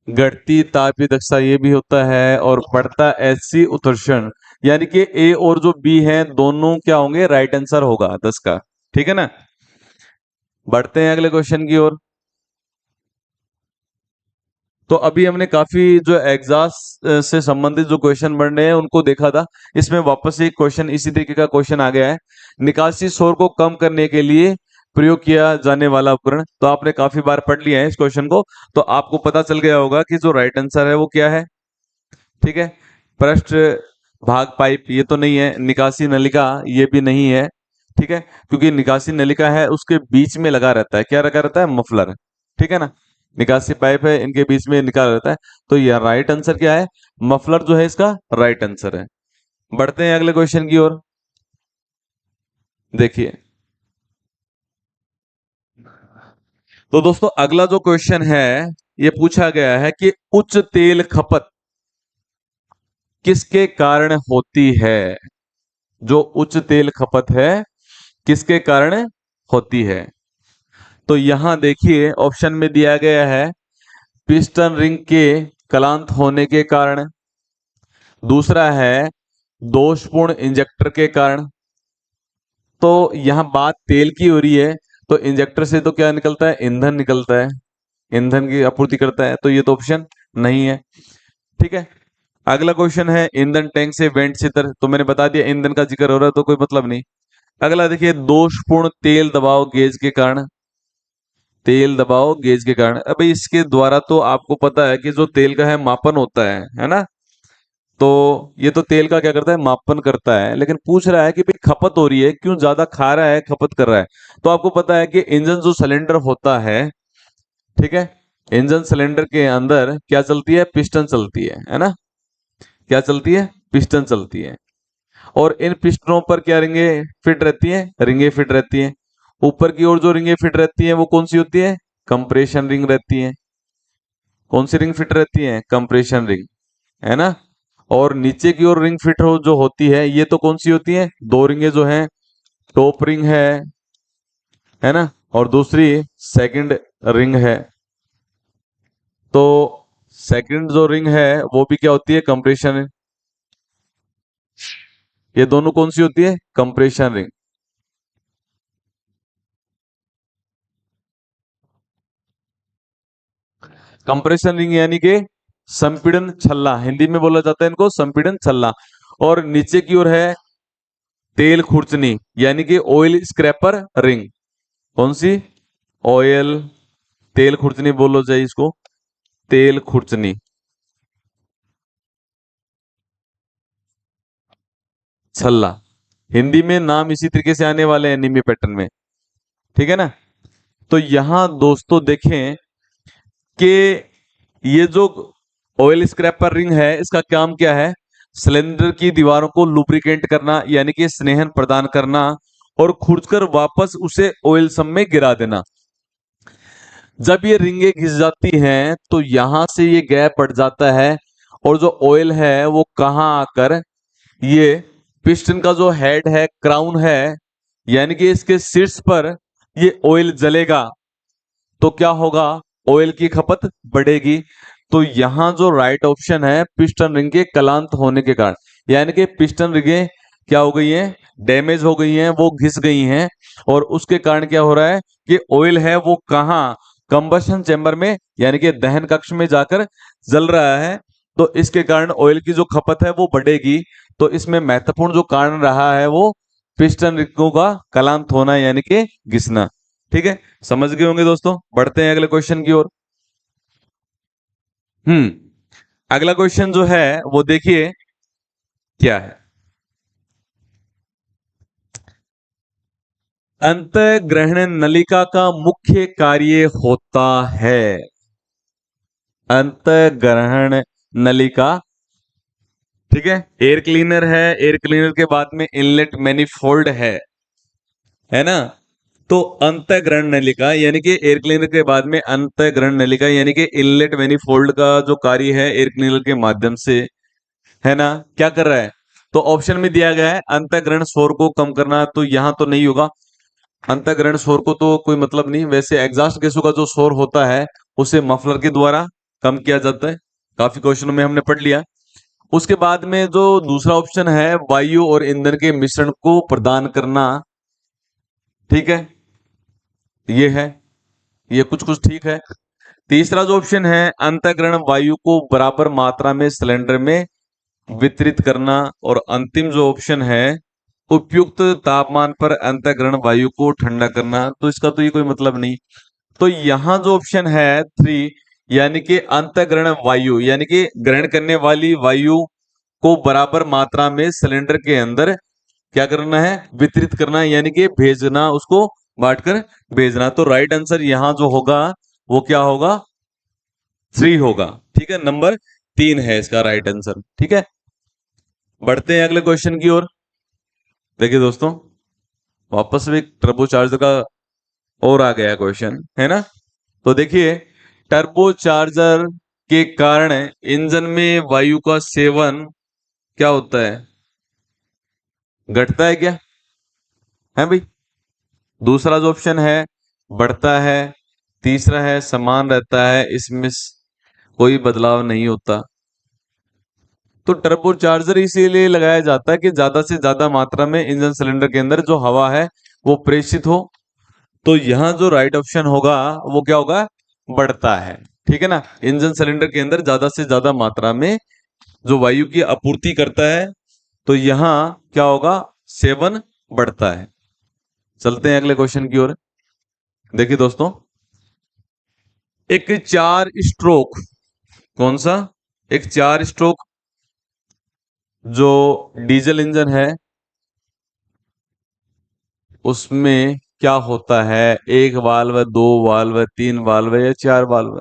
घटती तापीय दक्षता ये भी होता है, और बढ़ता एचसी उत्सर्जन, यानी कि ए और जो बी है दोनों क्या होंगे? राइट आंसर होगा 10 का। ठीक है ना? बढ़ते हैं अगले क्वेश्चन की ओर। तो अभी हमने काफी जो एग्जॉस्ट से संबंधित जो क्वेश्चन बन रहे हैं उनको देखा था। इसमें वापस एक क्वेश्चन इसी तरीके का क्वेश्चन आ गया है, निकासी शोर को कम करने के लिए प्रयोग किया जाने वाला उपकरण। तो आपने काफी बार पढ़ लिया है इस क्वेश्चन को, तो आपको पता चल गया होगा कि जो राइट आंसर है वो क्या है। ठीक है, पृष्ठ भाग पाइप ये तो नहीं है, निकासी नलिका ये भी नहीं है। ठीक है, क्योंकि निकासी नलिका है उसके बीच में लगा रहता है, क्या लगा रहता है? मफलर। ठीक है ना, निकासी पाइप है इनके बीच में निकाल रहता है, तो यह राइट आंसर क्या है? मफलर जो है इसका राइट आंसर है। बढ़ते हैं अगले क्वेश्चन की ओर। देखिए, तो दोस्तों अगला जो क्वेश्चन है ये पूछा गया है कि उच्च तेल खपत किसके कारण होती है? जो उच्च तेल खपत है किसके कारण होती है? तो यहां देखिए ऑप्शन में दिया गया है पिस्टन रिंग के क्लांत होने के कारण, दूसरा है दोषपूर्ण इंजेक्टर के कारण। तो यहां बात तेल की हो रही है, तो इंजेक्टर से तो क्या निकलता है? ईंधन निकलता है, ईंधन की आपूर्ति करता है, तो ये तो ऑप्शन नहीं है। ठीक है, अगला क्वेश्चन है ईंधन टैंक से वेंट छिद्र, तो मैंने बता दिया ईंधन का जिक्र हो रहा है तो कोई मतलब नहीं। अगला देखिए, दोषपूर्ण तेल दबाव गेज के कारण, तेल दबाव गेज के कारण, अबे इसके द्वारा तो आपको पता है कि जो तेल का है मापन होता है ना, तो ये तो तेल का क्या करता है? मापन करता है, लेकिन पूछ रहा है कि भाई खपत हो रही है, क्यों ज्यादा खा रहा है, खपत कर रहा है? तो आपको पता है कि इंजन जो सिलेंडर होता है, ठीक है, इंजन सिलेंडर के अंदर क्या चलती है? पिस्टन चलती है ना? क्या चलती है? पिस्टन चलती है, और इन पिस्टनों पर क्या रिंगे फिट रहती हैं? रिंगे फिट रहती हैं। ऊपर की ओर जो रिंगे फिट रहती हैं वो कौन सी होती है? कंप्रेशन रिंग रहती है। कौन सी रिंग फिट रहती है? कंप्रेशन रिंग, है ना? और नीचे की ओर रिंग फिट हो जो होती है ये तो कौन सी होती है? दो रिंगे जो हैं, टॉप रिंग है ना, और दूसरी सेकंड रिंग है। तो सेकंड जो रिंग है वो भी क्या होती है? कंप्रेशन। ये दोनों कौन सी होती है? Compression ring. कंप्रेशन रिंग यानी कि संपीड़न छल्ला, हिंदी में बोला जाता है इनको संपीड़न छल्ला। और नीचे की ओर है तेल खुरचनी, यानी कि ऑयल स्क्रैपर रिंग। कौन सी? ऑयल, तेल खुरचनी बोलो चाहिए इसको, तेल खुरचनी। छल्ला। हिंदी में नाम इसी तरीके से आने वाले हैं निम्न पैटर्न में, ठीक है ना। तो यहां दोस्तों देखें कि ये जो ऑयल स्क्रैपर रिंग है इसका काम क्या है, सिलेंडर की दीवारों को लुब्रिकेंट करना यानी कि स्नेहन प्रदान करना और खुरचकर वापस उसे ऑयल सब में गिरा देना। जब ये रिंगे घिस जाती हैं तो यहां से ये गैप बढ़ जाता है और जो ऑयल है वो कहां आकर ये पिस्टन का जो हेड है, क्राउन है, यानी कि इसके शीर्ष पर ये ऑयल जलेगा तो क्या होगा, ऑयल की खपत बढ़ेगी। तो यहां जो राइट ऑप्शन है पिस्टन रिंग के कलांत होने के कारण, यानी कि पिस्टन रिंगे क्या हो गई हैं, डैमेज हो गई हैं, वो घिस गई हैं और उसके कारण क्या हो रहा है कि ऑयल है वो कहां, कंबशन चैम्बर में यानी कि दहन कक्ष में जाकर जल रहा है। तो इसके कारण ऑयल की जो खपत है वो बढ़ेगी। तो इसमें महत्वपूर्ण जो कारण रहा है वो पिस्टन रिंगों का कलांत होना यानी कि घिसना। ठीक है, समझ गए होंगे दोस्तों। बढ़ते हैं अगले क्वेश्चन की ओर। अगला क्वेश्चन जो है वो देखिए क्या है। अंतःग्रहण नलिका का मुख्य कार्य होता है। अंतःग्रहण नलिका, ठीक है, एयर क्लीनर है, एयर क्लीनर के बाद में इनलेट मैनिफोल्ड है ना। तो अंतःग्रहण नलिका यानी कि एयर क्लीनर के बाद में अंतःग्रहण नलिका यानी कि इनलेट मैनिफोल्ड का जो कार्य है एयर क्लीनर के माध्यम से, है ना, क्या कर रहा है। तो ऑप्शन में दिया गया है अंतःग्रहण शोर को कम करना, तो यहां तो नहीं होगा। अंतःग्रहण शोर को तो कोई मतलब नहीं, वैसे एग्जॉस्ट गैसों का जो शोर होता है उसे मफलर के द्वारा कम किया जाता है, काफी क्वेश्चनों में हमने पढ़ लिया। उसके बाद में जो दूसरा ऑप्शन है वायु और ईंधन के मिश्रण को प्रदान करना, ठीक है, ये है, ये कुछ कुछ ठीक है। तीसरा जो ऑप्शन है अंतःग्रहण वायु को बराबर मात्रा में सिलेंडर में वितरित करना, और अंतिम जो ऑप्शन है उपयुक्त तापमान पर अंतःग्रहण वायु को ठंडा करना, तो इसका तो ये कोई मतलब नहीं। तो यहां जो ऑप्शन है 3 यानी कि अंतःग्रहण वायु यानी कि ग्रहण करने वाली वायु को बराबर मात्रा में सिलेंडर के अंदर क्या करना है, वितरित करना यानी कि भेजना, उसको बांटकर भेजना। तो राइट आंसर यहां जो होगा वो क्या होगा, 3 होगा। ठीक है, नंबर 3 है इसका राइट आंसर। ठीक है, बढ़ते हैं अगले क्वेश्चन की ओर। देखिए दोस्तों, वापस भी टर्बो चार्जर का और आ गया क्वेश्चन, है ना। तो देखिए, टर्बो चार्जर के कारण इंजन में वायु का सेवन क्या होता है, घटता है क्या, है भाई। दूसरा जो ऑप्शन है बढ़ता है, तीसरा है समान रहता है, इसमें कोई बदलाव नहीं होता। तो टर्बो चार्जर इसीलिए लगाया जाता है कि ज्यादा से ज्यादा मात्रा में इंजन सिलेंडर के अंदर जो हवा है वो प्रेषित हो। तो यहां जो राइट ऑप्शन होगा वो क्या होगा, बढ़ता है। ठीक है ना, इंजन सिलेंडर के अंदर ज्यादा से ज्यादा मात्रा में जो वायु की आपूर्ति करता है, तो यहां क्या होगा, सेवन बढ़ता है। चलते हैं अगले क्वेश्चन की ओर। देखिए दोस्तों, एक 4 स्ट्रोक, कौन सा, एक 4 स्ट्रोक जो डीजल इंजन है उसमें क्या होता है, एक वाल्व, दो वाल्व, तीन वाल्व या 4 वाल्व।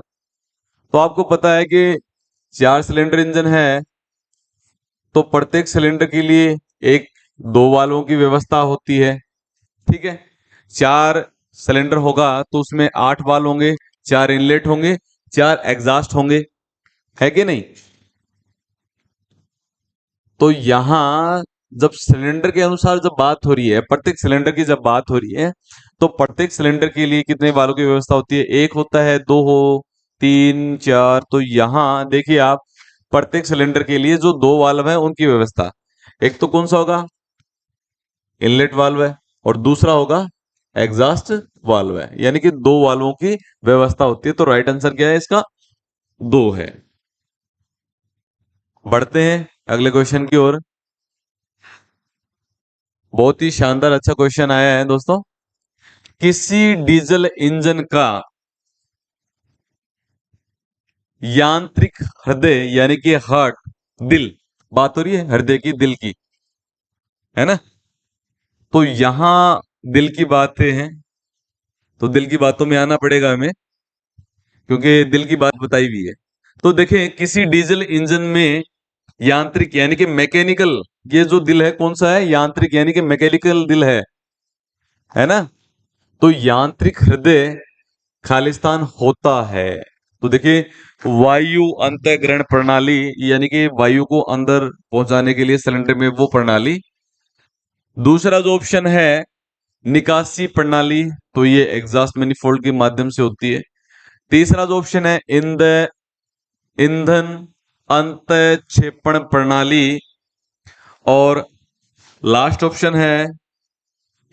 तो आपको पता है कि 4 सिलेंडर इंजन है तो प्रत्येक सिलेंडर के लिए एक दो वाल्वों की व्यवस्था होती है। ठीक है, 4 सिलेंडर होगा तो उसमें 8 वाल्व होंगे, 4 इनलेट होंगे, 4 एग्जॉस्ट होंगे, है कि नहीं। तो यहां जब सिलेंडर के अनुसार जब बात हो रही है, प्रत्येक सिलेंडर की जब बात हो रही है, तो प्रत्येक सिलेंडर के लिए कितने वाल्व की व्यवस्था होती है, एक होता है, दो हो, तीन, चार। तो यहां देखिए आप, प्रत्येक सिलेंडर के लिए जो दो वाल्व है उनकी व्यवस्था, एक तो कौन सा होगा, इनलेट वाल्व है, और दूसरा होगा एग्जॉस्ट वाल्व है, यानी कि दो वाल्वों की व्यवस्था होती है। तो राइट आंसर क्या है इसका, 2 है। बढ़ते हैं अगले क्वेश्चन की ओर। बहुत ही शानदार अच्छा क्वेश्चन आया है दोस्तों। किसी डीजल इंजन का यांत्रिक हृदय यानी कि हार्ट, दिल, बात हो रही है हृदय की, दिल की, है ना। तो यहां दिल की बातें हैं, तो दिल की बातों में आना पड़ेगा हमें, क्योंकि दिल की बात बताई हुई है। तो देखें, किसी डीजल इंजन में यांत्रिक यानी कि मैकेनिकल, ये जो दिल है कौन सा है, यांत्रिक यानी कि मैकेनिकल दिल है ना। तो यांत्रिक हृदय खालिस्तान होता है। तो देखिए, वायु अंतःग्रहण प्रणाली यानी कि वायु को अंदर पहुंचाने के लिए सिलेंडर में वो प्रणाली। दूसरा जो ऑप्शन है निकासी प्रणाली, तो ये एग्जॉस्ट मैनिफोल्ड के माध्यम से होती है। तीसरा जो ऑप्शन है ईंधन अंतःक्षेपण प्रणाली। और लास्ट ऑप्शन है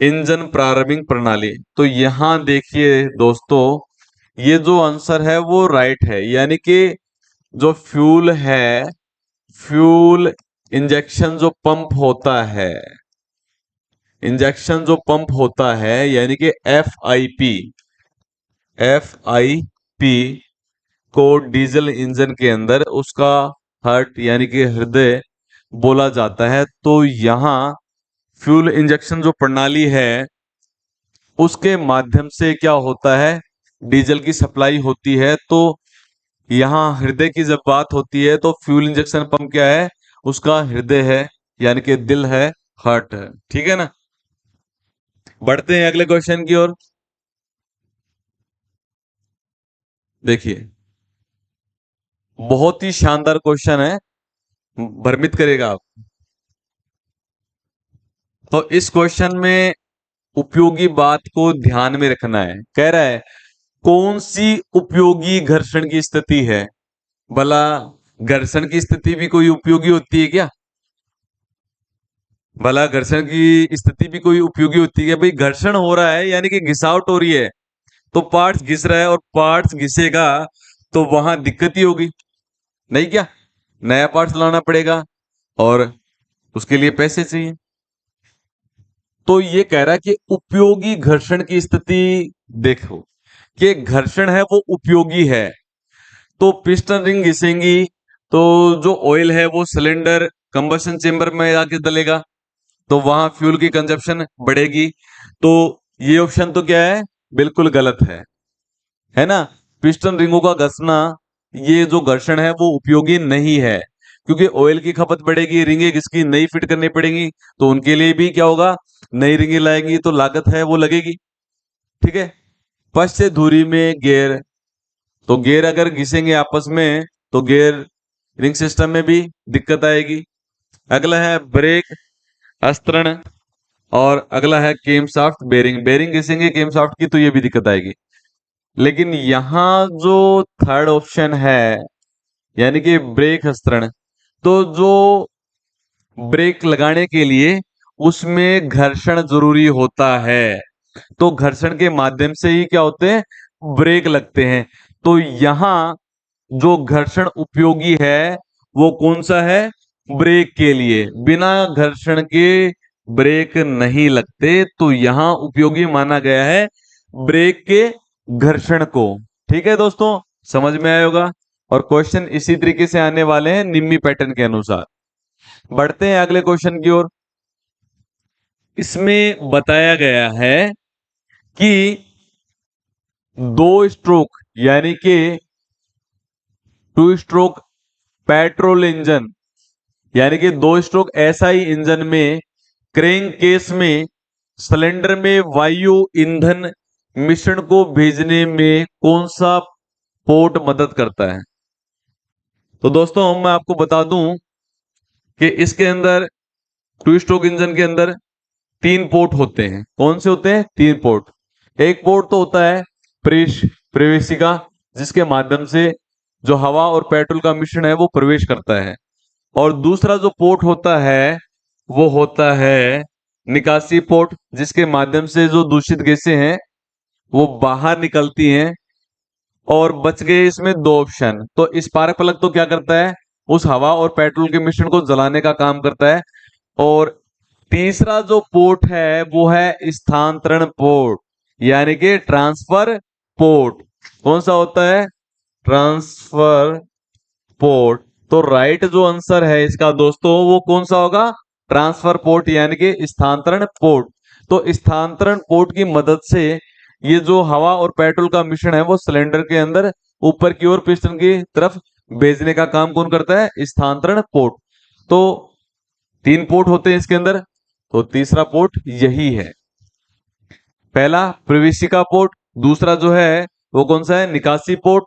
इंजन प्रारंभिक प्रणाली। तो यहां देखिए दोस्तों, ये जो आंसर है वो राइट है, यानी कि जो फ्यूल है, फ्यूल इंजेक्शन जो पंप होता है, इंजेक्शन जो पंप होता है यानी कि एफ आई पी को डीजल इंजन के अंदर उसका हार्ट यानी कि हृदय बोला जाता है। तो यहां फ्यूल इंजेक्शन जो प्रणाली है उसके माध्यम से क्या होता है, डीजल की सप्लाई होती है। तो यहां हृदय की जब बात होती है तो फ्यूल इंजेक्शन पंप क्या है, उसका हृदय है, यानी कि दिल है, हार्ट है। ठीक है ना। बढ़ते हैं अगले क्वेश्चन की ओर। देखिए, बहुत ही शानदार क्वेश्चन है, भ्रमित करेगा आप। तो इस क्वेश्चन में उपयोगी बात को ध्यान में रखना है। कह रहा है कौन सी उपयोगी घर्षण की स्थिति है। भला घर्षण की स्थिति भी कोई उपयोगी होती है क्या? भला घर्षण की स्थिति भी कोई उपयोगी होती है? भाई घर्षण हो रहा है यानी कि घिसावट हो रही है, तो पार्ट्स घिस रहा है और पार्ट्स घिसेगा तो वहां दिक्कत ही होगी, नहीं क्या? नया पार्ट्स लाना पड़ेगा और उसके लिए पैसे चाहिए। तो ये कह रहा है कि उपयोगी घर्षण की स्थिति देखो, कि घर्षण है वो उपयोगी है, तो पिस्टन रिंग घिसेंगी तो जो ऑयल है वो सिलेंडर कंबशन चेंबर में आके डलेगा, तो वहां फ्यूल की कंजप्शन बढ़ेगी। तो ये ऑप्शन तो क्या है, बिल्कुल गलत है ना। पिस्टन रिंगों का घसना, ये जो घर्षण है वो उपयोगी नहीं है, क्योंकि ऑयल की खपत बढ़ेगी, रिंगे किसकी नई फिट करनी पड़ेगी, तो उनके लिए भी क्या होगा, नई रिंगे लाएंगी तो लागत है वो लगेगी। ठीक है। पश्च धुरी में गियर, तो गियर अगर घिसेंगे आपस में तो गियर रिंग सिस्टम में भी दिक्कत आएगी। अगला है ब्रेक अस्त्रण, और अगला है केम शाफ्ट बेरिंग, बेरिंग घिसेंगे केम शाफ्ट की तो ये भी दिक्कत आएगी। लेकिन यहां जो थर्ड ऑप्शन है यानी कि ब्रेक हस्त्रण, तो जो ब्रेक लगाने के लिए उसमें घर्षण जरूरी होता है, तो घर्षण के माध्यम से ही क्या होते हैं, ब्रेक लगते हैं। तो यहां जो घर्षण उपयोगी है वो कौन सा है, ब्रेक के लिए। बिना घर्षण के ब्रेक नहीं लगते, तो यहां उपयोगी माना गया है ब्रेक के घर्षण को। ठीक है दोस्तों, समझ में आया होगा। और क्वेश्चन इसी तरीके से आने वाले हैं निम्मी पैटर्न के अनुसार। बढ़ते हैं अगले क्वेश्चन की ओर। इसमें बताया गया है कि दो स्ट्रोक यानी कि टू स्ट्रोक पेट्रोल इंजन, यानी कि दो स्ट्रोक एसआई इंजन में क्रैंक केस में सिलेंडर में वायु ईंधन मिश्रण को भेजने में कौन सा पोर्ट मदद करता है। तो दोस्तों मैं आपको बता दूं कि इसके अंदर टू स्ट्रोक इंजन के अंदर तीन पोर्ट होते हैं। कौन से होते हैं, तीन पोर्ट। एक पोर्ट तो होता है प्रवेशिका, जिसके माध्यम से जो हवा और पेट्रोल का मिश्रण है वो प्रवेश करता है। और दूसरा जो पोर्ट होता है वो होता है निकासी पोर्ट, जिसके माध्यम से जो दूषित गैसें हैं वो बाहर निकलती हैं। और बच गए इसमें दो ऑप्शन, तो स्पार्क प्लग तो क्या करता है, उस हवा और पेट्रोल के मिश्रण को जलाने का काम करता है। और तीसरा जो पोर्ट है वो है स्थानांतरण पोर्ट, यानी कि ट्रांसफर पोर्ट। कौन सा होता है, ट्रांसफर पोर्ट। तो राइट जो आंसर है इसका दोस्तों वो कौन सा होगा, ट्रांसफर पोर्ट यानी कि स्थानांतरण पोर्ट। तो स्थानांतरण पोर्ट की मदद से ये जो हवा और पेट्रोल का मिश्रण है वो सिलेंडर के अंदर ऊपर की ओर पिस्टन की तरफ भेजने का काम कौन करता है? स्थानांतरण पोर्ट। तो 3 पोर्ट होते हैं इसके अंदर, तो तीसरा पोर्ट यही है। पहला प्रवेशिका पोर्ट, दूसरा जो है वो कौन सा है? निकासी पोर्ट,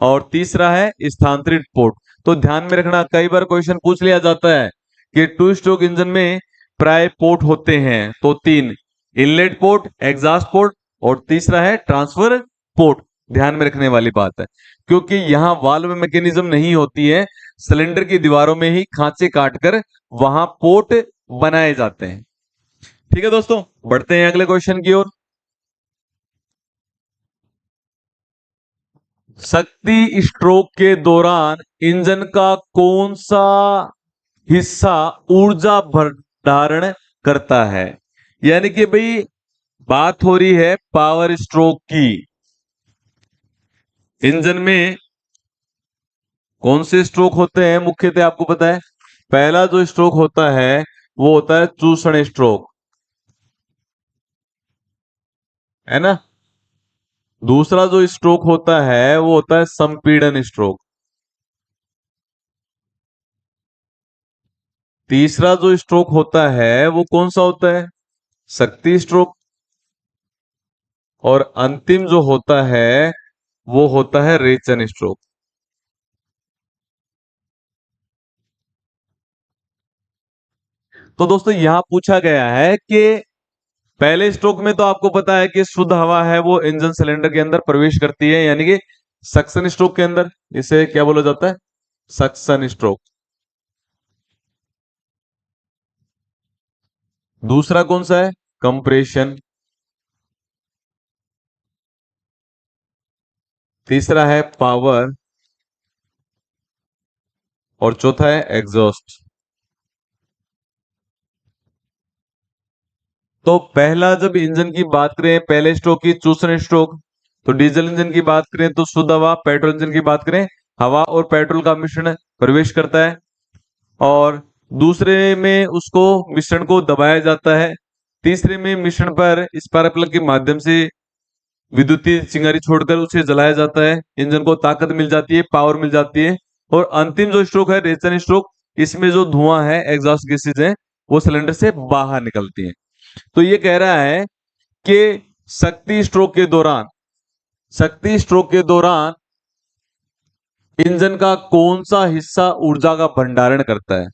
और तीसरा है स्थानांतरित पोर्ट। तो ध्यान में रखना, कई बार क्वेश्चन पूछ लिया जाता है कि 2 स्ट्रोक इंजन में प्राय पोर्ट होते हैं, तो 3, इनलेट पोर्ट, एग्जॉस्ट पोर्ट, और तीसरा है ट्रांसफर पोर्ट। ध्यान में रखने वाली बात है, क्योंकि यहां वाल्व मैकेनिज्म नहीं होती है, सिलेंडर की दीवारों में ही खांचे काटकर वहां पोर्ट बनाए जाते हैं। ठीक है दोस्तों, बढ़ते हैं अगले क्वेश्चन की ओर। शक्ति स्ट्रोक के दौरान इंजन का कौन सा हिस्सा ऊर्जा भंडारण करता है? यानी कि भाई बात हो रही है पावर स्ट्रोक की। इंजन में कौन से स्ट्रोक होते हैं मुख्यतः आपको पता है? पहला जो स्ट्रोक होता है वो होता है चूषण स्ट्रोक, है ना। दूसरा जो स्ट्रोक होता है वो होता है संपीड़न स्ट्रोक। तीसरा जो स्ट्रोक होता है वो कौन सा होता है? शक्ति स्ट्रोक। और अंतिम जो होता है वो होता है रेचन स्ट्रोक। तो दोस्तों यहां पूछा गया है कि पहले स्ट्रोक में तो आपको पता है कि शुद्ध हवा है वो इंजन सिलेंडर के अंदर प्रवेश करती है, यानी कि सक्शन स्ट्रोक के अंदर। इसे क्या बोला जाता है? Suction stroke. दूसरा कौन सा है? कंप्रेशन। तीसरा है पावर, और चौथा है एग्जॉस्ट। तो पहला जब इंजन की बात करें, पहले स्ट्रोक की चूषण स्ट्रोक, तो डीजल इंजन की बात करें तो शुद्ध हवा, पेट्रोल इंजन की बात करें हवा और पेट्रोल का मिश्रण प्रवेश करता है, और दूसरे में उसको मिश्रण को दबाया जाता है। तीसरे में मिश्रण पर स्पार्क प्लग के माध्यम से विद्युतीय चिंगारी छोड़कर उसे जलाया जाता है, इंजन को ताकत मिल जाती है, पावर मिल जाती है। और अंतिम जो स्ट्रोक है रेचन स्ट्रोक, इसमें जो धुआं है, एग्जॉस्ट गैसेज है, वो सिलेंडर से बाहर निकलती है। तो ये कह रहा है कि शक्ति स्ट्रोक के दौरान, शक्ति स्ट्रोक के दौरान इंजन का कौन सा हिस्सा ऊर्जा का भंडारण करता है?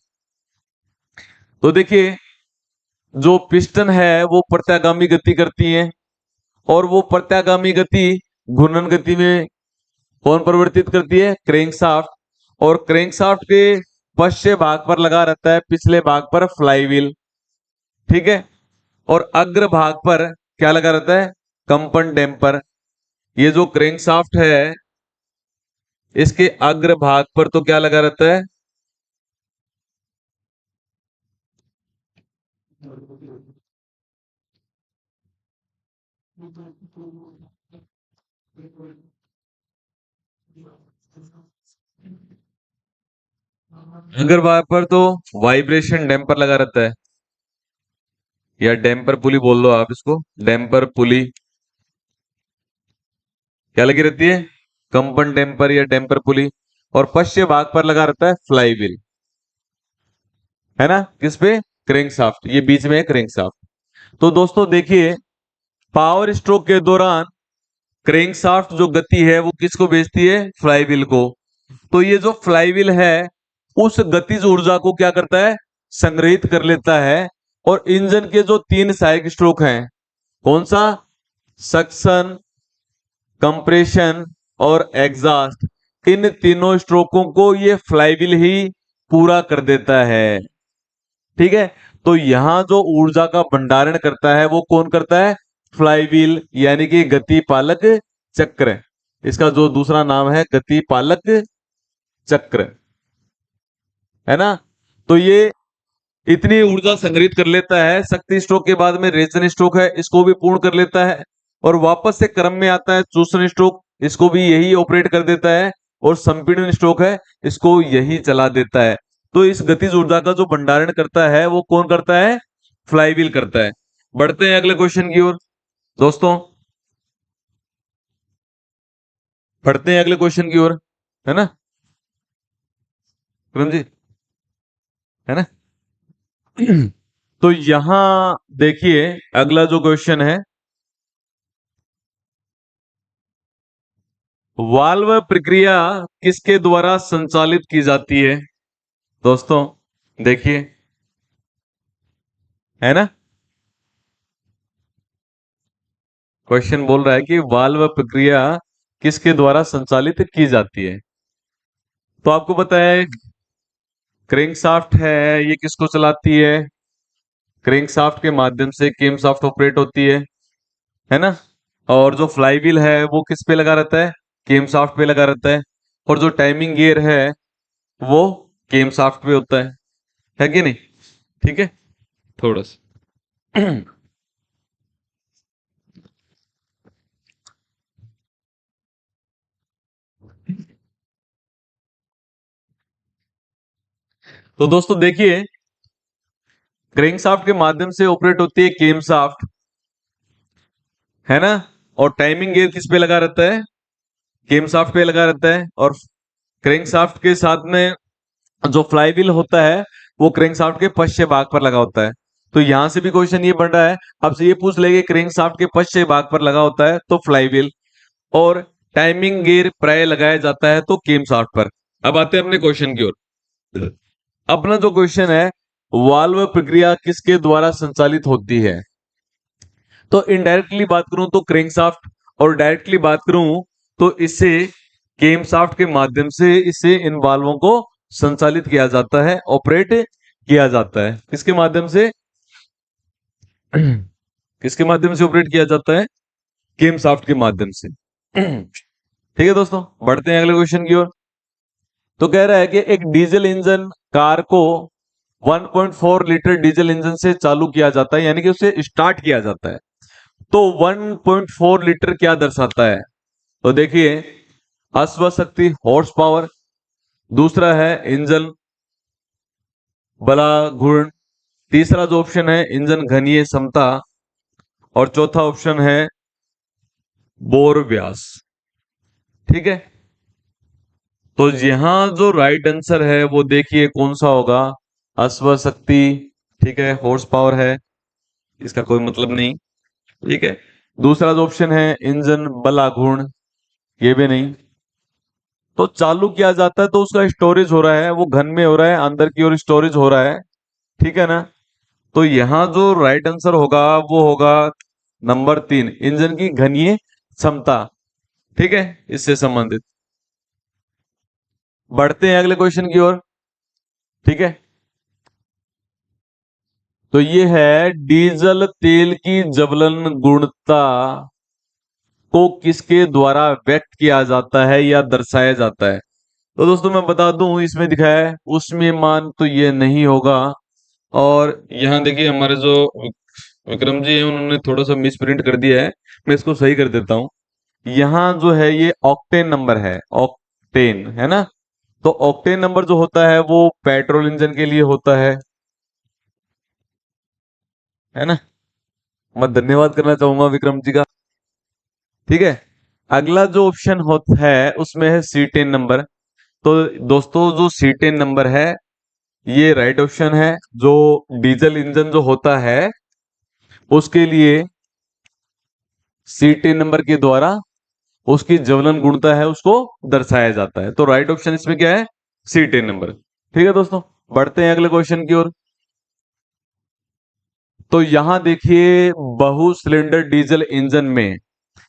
तो देखिए, जो पिस्टन है वो प्रत्यागामी गति करती है, और वो प्रत्यागामी गति घूर्णन गति में कौन परिवर्तित करती है? क्रैंकशाफ्ट। और क्रैंकशाफ्ट के पश्चिम भाग पर लगा रहता है, पिछले भाग पर फ्लाईव्हील, ठीक है। और अग्र भाग पर क्या लगा रहता है? कंपन डैम्पर। ये जो क्रैंकशाफ्ट है इसके अग्र भाग पर तो क्या लगा रहता है? अग्र भाग पर तो वाइब्रेशन डैम्पर लगा रहता है, या डैम्पर पुली बोल लो आप इसको, डैम्पर पुली क्या लगी रहती है? कंपन डैम्पर या डैम्पर पुली। और पश्चिम भाग पर लगा रहता है फ्लाईव्हील, है ना। किस पे? क्रैंकशाफ्ट। ये बीच में है क्रैंकशाफ्ट। तो दोस्तों देखिए, पावर स्ट्रोक के दौरान क्रैंकशाफ्ट जो गति है वो किसको भेजती है? फ्लाईव्हील को। तो ये जो फ्लाईव्हील है उस गतिज ऊर्जा को क्या करता है? संग्रहित कर लेता है। और इंजन के जो 3 सहायक स्ट्रोक हैं, कौन सा? सक्शन, कंप्रेशन और एग्जॉस्ट, इन तीनों स्ट्रोकों को ये फ्लाईव्हील ही पूरा कर देता है, ठीक है। तो यहां जो ऊर्जा का भंडारण करता है वो कौन करता है? फ्लाईव्हील, यानी कि गति पालक चक्र। इसका जो दूसरा नाम है गति पालक चक्र, है ना। तो ये इतनी ऊर्जा संग्रहित कर लेता है। शक्ति स्ट्रोक के बाद में रेचन स्ट्रोक है, इसको भी पूर्ण कर लेता है, और वापस से क्रम में आता है चूषण स्ट्रोक, इसको भी यही ऑपरेट कर देता है, और संपीड़न स्ट्रोक है इसको यही चला देता है। तो इस गतिज ऊर्जा का जो भंडारण करता है वो कौन करता है? फ्लाईव्हील करता है। बढ़ते हैं अगले क्वेश्चन की ओर दोस्तों, बढ़ते हैं अगले क्वेश्चन की ओर, है ना विक्रम जी, है ना? तो यहां देखिए अगला जो क्वेश्चन है, वाल्व प्रक्रिया किसके द्वारा संचालित की जाती है? दोस्तों देखिए, है ना, क्वेश्चन बोल रहा है कि वाल्व प्रक्रिया किसके द्वारा संचालित की जाती है। तो आपको पता है क्रैंकशाफ्ट है, ये किसको चलाती है? क्रैंकशाफ्ट के माध्यम से कैमशाफ्ट ऑपरेट होती है ना? और जो फ्लाईव्हील है वो किस पे लगा रहता है? कैमशाफ्ट पे लगा रहता है। और जो टाइमिंग गियर है वो कैमशाफ्ट पे होता है कि नहीं? ठीक है, थोड़ा सा तो दोस्तों देखिए, क्रैंकशाफ्ट के माध्यम से ऑपरेट होती है कैमशाफ्ट, है ना? और टाइमिंग गियर किस पे लगा रहता है? कैमशाफ्ट पे लगा रहता है। और क्रैंकशाफ्ट के साथ में जो फ्लाईव्हील होता है वो क्रैंकशाफ्ट के पश्च भाग पर लगा होता है। तो यहां से भी क्वेश्चन ये बन रहा है, आपसे ये पूछ लेंगे क्रैंकशाफ्ट के पश्च भाग पर लगा होता है तो फ्लाईव्हील, और टाइमिंग गियर प्राय लगाया जाता है तो कैमशाफ्ट पर। अब आते हैं अपने क्वेश्चन की ओर। अपना जो क्वेश्चन है, वाल्व प्रक्रिया किसके द्वारा संचालित होती है? तो इनडायरेक्टली बात करूं तो क्रैंकशाफ्ट, और डायरेक्टली बात करूं तो इसे कैमशाफ्ट के माध्यम से इसे इन वाल्वों को संचालित किया जाता है, ऑपरेट किया जाता है। किसके माध्यम से? किसके माध्यम से ऑपरेट किया जाता है? कैमशाफ्ट के माध्यम से। ठीक है दोस्तों, बढ़ते हैं अगले क्वेश्चन की ओर। तो कह रहा है कि एक डीजल इंजन कार को 1.4 लीटर डीजल इंजन से चालू किया जाता है, यानी कि उसे स्टार्ट किया जाता है। तो 1.4 लीटर क्या दर्शाता है? तो देखिए, अश्व शक्ति, हॉर्स पावर, दूसरा है इंजन बला गुण, तीसरा जो ऑप्शन है इंजन घनीय क्षमता, और चौथा ऑप्शन है बोर व्यास। ठीक है, तो यहां जो राइट आंसर है वो देखिए कौन सा होगा? अश्व शक्ति, ठीक है, हॉर्स पावर है, इसका कोई मतलब नहीं। ठीक है, दूसरा जो ऑप्शन है इंजन बल आघूर्ण, ये भी नहीं। तो चालू किया जाता है तो उसका स्टोरेज हो रहा है, वो घन में हो रहा है, अंदर की ओर स्टोरेज हो रहा है, ठीक है ना? तो यहां जो राइट आंसर होगा वो होगा नंबर 3, इंजन की घनीय क्षमता। ठीक है, इससे संबंधित। बढ़ते हैं अगले क्वेश्चन की ओर, ठीक है। तो ये है डीजल तेल की ज्वलन गुणता को किसके द्वारा व्यक्त किया जाता है या दर्शाया जाता है? तो दोस्तों मैं बता दूं, इसमें दिखाया है उसमें मान, तो ये नहीं होगा। और यहाँ देखिए हमारे जो विक्रम जी हैं उन्होंने थोड़ा सा मिस प्रिंट कर दिया है, मैं इसको सही कर देता हूँ। यहाँ जो है ये ऑक्टेन नंबर है, ऑक्टेन, है ना? तो ऑक्टेन नंबर जो होता है वो पेट्रोल इंजन के लिए होता है ना? मैं धन्यवाद करना चाहूंगा विक्रम जी का। ठीक है, अगला जो ऑप्शन होता है उसमें है C10 नंबर। तो दोस्तों जो C10 नंबर है ये राइट ऑप्शन है। जो डीजल इंजन जो होता है उसके लिए C10 नंबर के द्वारा उसकी ज्वलन गुणता है उसको दर्शाया जाता है। तो राइट ऑप्शन इसमें क्या है? C10 number. ठीक है दोस्तों, बढ़ते हैं अगले क्वेश्चन की ओर। तो यहां देखिए, बहु सिलेंडर डीजल इंजन में,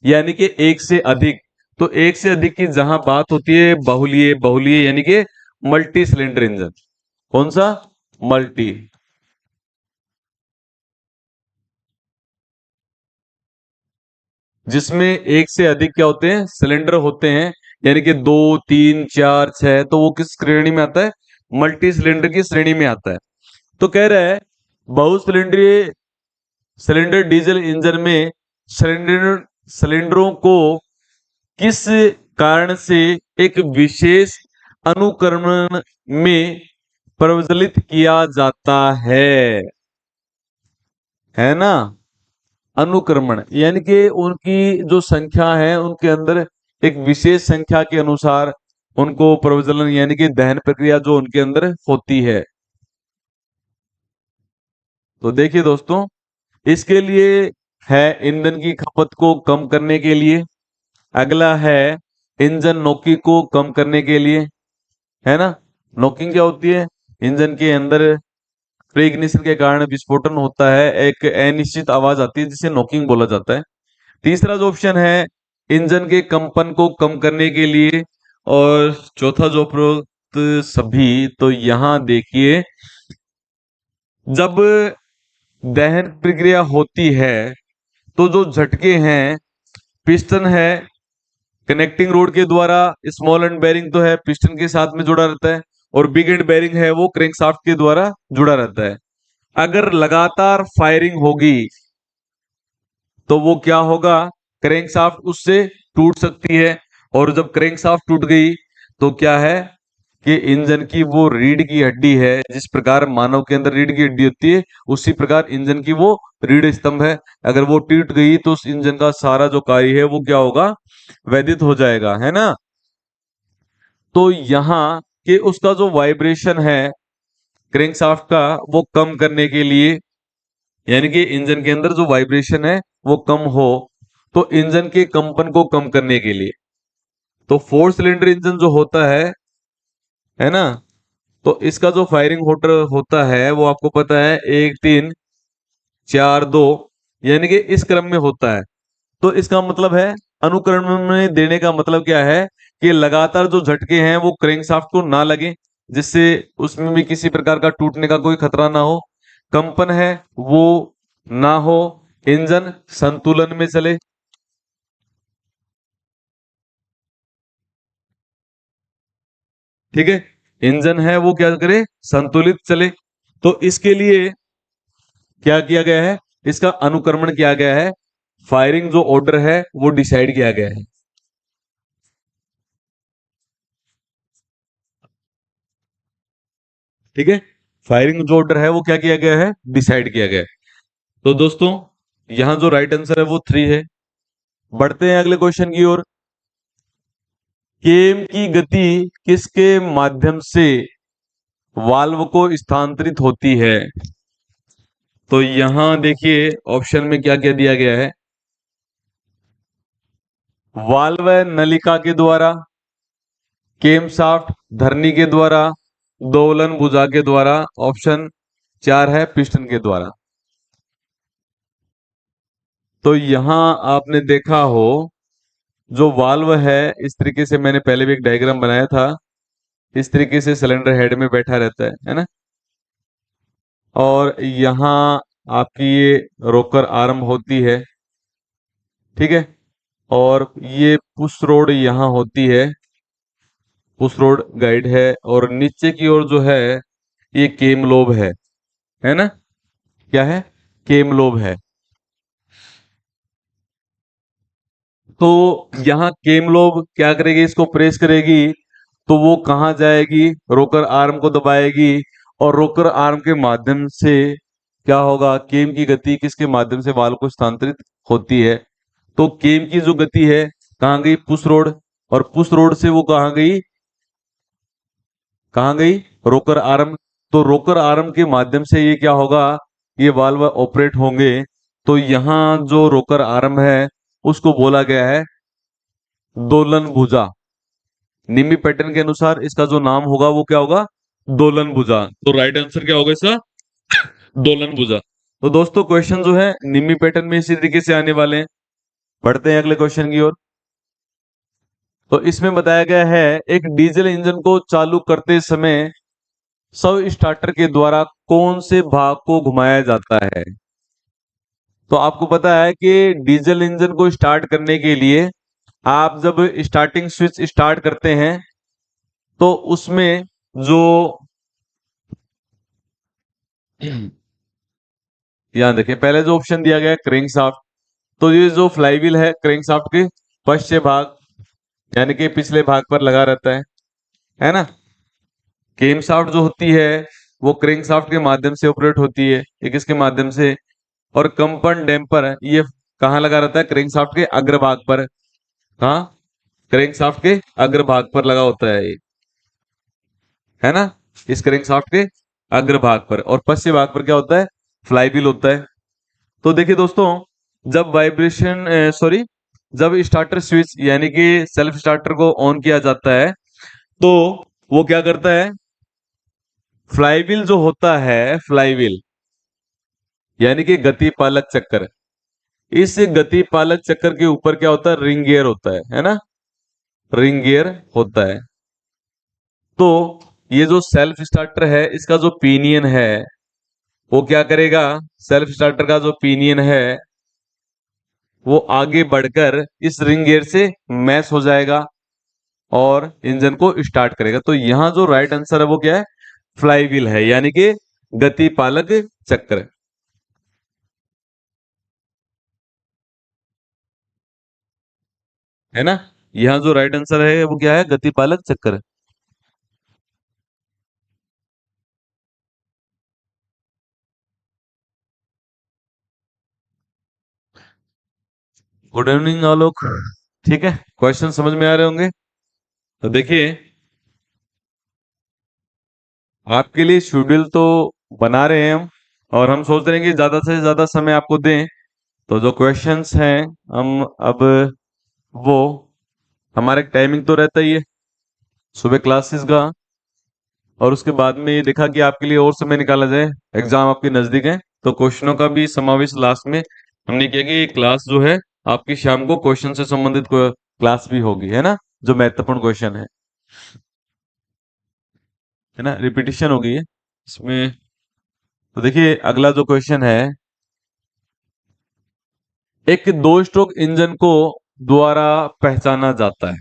यानी कि एक से अधिक, तो एक से अधिक की जहां बात होती है बहुलीय, बहुलीय यानी कि मल्टी सिलेंडर इंजन। कौन सा? मल्टी। जिसमें एक से अधिक क्या होते हैं? सिलेंडर होते हैं, यानी कि 2, 3, 4, 6, तो वो किस श्रेणी में आता है? मल्टी सिलेंडर की श्रेणी में आता है। तो कह रहा है बहुसिलेंडरीय सिलेंडर डीजल इंजन में सिलेंडरों को किस कारण से एक विशेष अनुक्रमण में प्रज्वलित किया जाता है ना। अनुक्रमण यानी कि उनकी जो संख्या है उनके अंदर एक विशेष संख्या के अनुसार उनको प्रज्वलन यानी कि दहन प्रक्रिया जो उनके अंदर होती है। तो देखिए दोस्तों, इसके लिए है ईंधन की खपत को कम करने के लिए, अगला है इंजन नोकी को कम करने के लिए, है ना। नोकिंग क्या होती है? इंजन के अंदर प्री इग्निशन के कारण विस्फोटन होता है, एक अनिश्चित आवाज आती है जिसे नॉकिंग बोला जाता है। तीसरा जो ऑप्शन है इंजन के कंपन को कम करने के लिए, और चौथा जो उपरोक्त सभी। तो यहां देखिए, जब दहन प्रक्रिया होती है तो जो झटके हैं, पिस्टन है कनेक्टिंग रोड के द्वारा, स्मॉल एंड बेरिंग तो है पिस्टन के साथ में जुड़ा रहता है, और बिग एंड बेरिंग है वो क्रैंकशाफ्ट के द्वारा जुड़ा रहता है। अगर लगातार फायरिंग होगी तो वो क्या होगा, क्रैंकशाफ्ट उससे टूट सकती है, और जब क्रैंकशाफ्ट टूट गई तो क्या है कि इंजन की वो रीढ़ की हड्डी है, जिस प्रकार मानव के अंदर रीढ़ की हड्डी होती है उसी प्रकार इंजन की वो रीढ़ स्तंभ है, अगर वो टूट गई तो उस इंजन का सारा जो कार्य है वो क्या होगा, वैदित हो जाएगा, है ना। तो यहाँ के उसका जो वाइब्रेशन है क्रैंकशाफ्ट का वो कम करने के लिए, यानी कि इंजन के अंदर जो वाइब्रेशन है वो कम हो, तो इंजन के कंपन को कम करने के लिए, तो फोर सिलेंडर इंजन जो होता है ना, तो इसका जो फायरिंग होटर होता है वो आपको पता है 1 3 4 2, यानी कि इस क्रम में होता है। तो इसका मतलब है अनुक्रम में देने का मतलब क्या है कि लगातार जो झटके हैं वो क्रैंकशाफ्ट को ना लगे, जिससे उसमें भी किसी प्रकार का टूटने का कोई खतरा ना हो, कंपन है वो ना हो, इंजन संतुलन में चले। ठीक है, इंजन है वो क्या करे, संतुलित चले। तो इसके लिए क्या किया गया है, इसका अनुक्रमण किया गया है, फायरिंग जो ऑर्डर है वो डिसाइड किया गया है। ठीक है, फायरिंग जो ऑर्डर है वो क्या किया गया है, डिसाइड किया गया है। तो दोस्तों, यहां जो राइट आंसर है वो 3 है। बढ़ते हैं अगले क्वेश्चन की ओर। केम की गति किसके माध्यम से वाल्व को स्थानांतरित होती है? तो यहां देखिए ऑप्शन में क्या क्या दिया गया है, वाल्व नलिका के द्वारा, केम शाफ्ट धरनी के द्वारा, दोलन भुजा के द्वारा, ऑप्शन 4 है पिस्टन के द्वारा। तो यहां आपने देखा हो, जो वाल्व है इस तरीके से मैंने पहले भी एक डायग्राम बनाया था, इस तरीके से सिलेंडर हेड में बैठा रहता है ना। और यहाँ आपकी ये रोकर आर्म होती है, ठीक है, और ये पुश रोड यहाँ होती है, पुश रोड गाइड है, और नीचे की ओर जो है ये केम लोब है ना। क्या है, केम लोब है। तो यहाँ केम लोब क्या करेगी, इसको प्रेस करेगी तो वो कहाँ जाएगी, रोकर आर्म को दबाएगी, और रोकर आर्म के माध्यम से क्या होगा, केम की गति किसके माध्यम से वाल्व को स्थानांतरित होती है। तो केम की जो गति है कहाँ गई, पुश रोड, और पुश रोड से वो कहाँ गई, रोकर आर्म। तो रोकर आर्म के माध्यम से ये क्या होगा, ये वाल्व ऑपरेट होंगे। तो यहाँ जो रोकर आर्म है उसको बोला गया है दोलन भुजा। निम्न पैटर्न के अनुसार इसका जो नाम होगा वो क्या होगा, दोलन भुजा। तो राइट आंसर क्या होगा इसका, दोलन भुजा। तो दोस्तों, क्वेश्चन जो है निम्न पैटर्न में इसी तरीके से आने वाले हैं। बढ़ते हैं अगले क्वेश्चन की ओर। तो इसमें बताया गया है, एक डीजल इंजन को चालू करते समय सब स्टार्टर के द्वारा कौन से भाग को घुमाया जाता है? तो आपको पता है कि डीजल इंजन को स्टार्ट करने के लिए आप जब स्टार्टिंग स्विच स्टार्ट करते हैं तो उसमें जो यहां देखिए पहले जो ऑप्शन दिया गया है क्रैंक शाफ्ट, तो ये जो फ्लाईव्हील है क्रैंक शाफ्ट के पश्च भाग यानी कि पिछले भाग पर लगा रहता है ना। केमशाफ्ट जो होती है वो क्रैंकशाफ्ट के माध्यम से ऑपरेट होती है, ये किसके माध्यम से? और कंपन डैम्पर है, ये कहाँ लगा रहता है? क्रैंकशाफ्ट के अग्रभाग पर। कहाँ? क्रैंकशाफ्ट के अग्रभाग पर लगा होता है ये, है ना? इस क्रैंकशाफ्ट के अग्रभाग पर। और पश्चिम भाग पर क्या होता है? फ्लाईव्हील होता है। तो देखिए दोस्तों, जब वाइब्रेशन सॉरी जब स्टार्टर स्विच यानी कि सेल्फ स्टार्टर को ऑन किया जाता है तो वो क्या करता है? फ्लाईव्हील जो होता है, फ्लाईव्हील यानी कि गति पालक चक्कर, इस गति पालक चक्कर के ऊपर क्या होता है? रिंग गियर होता है ना? रिंग गियर होता है। तो ये जो सेल्फ स्टार्टर है इसका जो पिनियन है वो क्या करेगा? सेल्फ स्टार्टर का जो पिनियन है वो आगे बढ़कर इस रिंग गियर से मैच हो जाएगा और इंजन को स्टार्ट करेगा। तो यहां जो राइट आंसर है वो क्या है? फ्लाईव्हील है, यानी कि गति पालक चक्र, है ना? यहां जो राइट आंसर है वो क्या है? गति पालक चक्र। गुड इवनिंग आलोक। ठीक है, क्वेश्चन समझ में आ रहे होंगे। तो देखिए, आपके लिए शेड्यूल तो बना रहे हैं हम, और हम सोच रहे हैं कि ज्यादा से ज्यादा समय आपको दें। तो जो क्वेश्चंस हैं हम अब वो, हमारा एक टाइमिंग तो रहता ही है सुबह क्लासेस का, और उसके बाद में ये देखा कि आपके लिए और समय निकाला जाए, एग्जाम आपके नजदीक है, तो क्वेश्चनों का भी समावेश लास्ट में हमने किया कि क्लास जो है आपकी शाम को क्वेश्चन से संबंधित क्लास भी होगी, है ना? जो महत्वपूर्ण क्वेश्चन है ना, रिपीटिशन होगी है इसमें। तो देखिए, अगला जो क्वेश्चन है, एक दो स्ट्रोक इंजन को द्वारा पहचाना जाता है।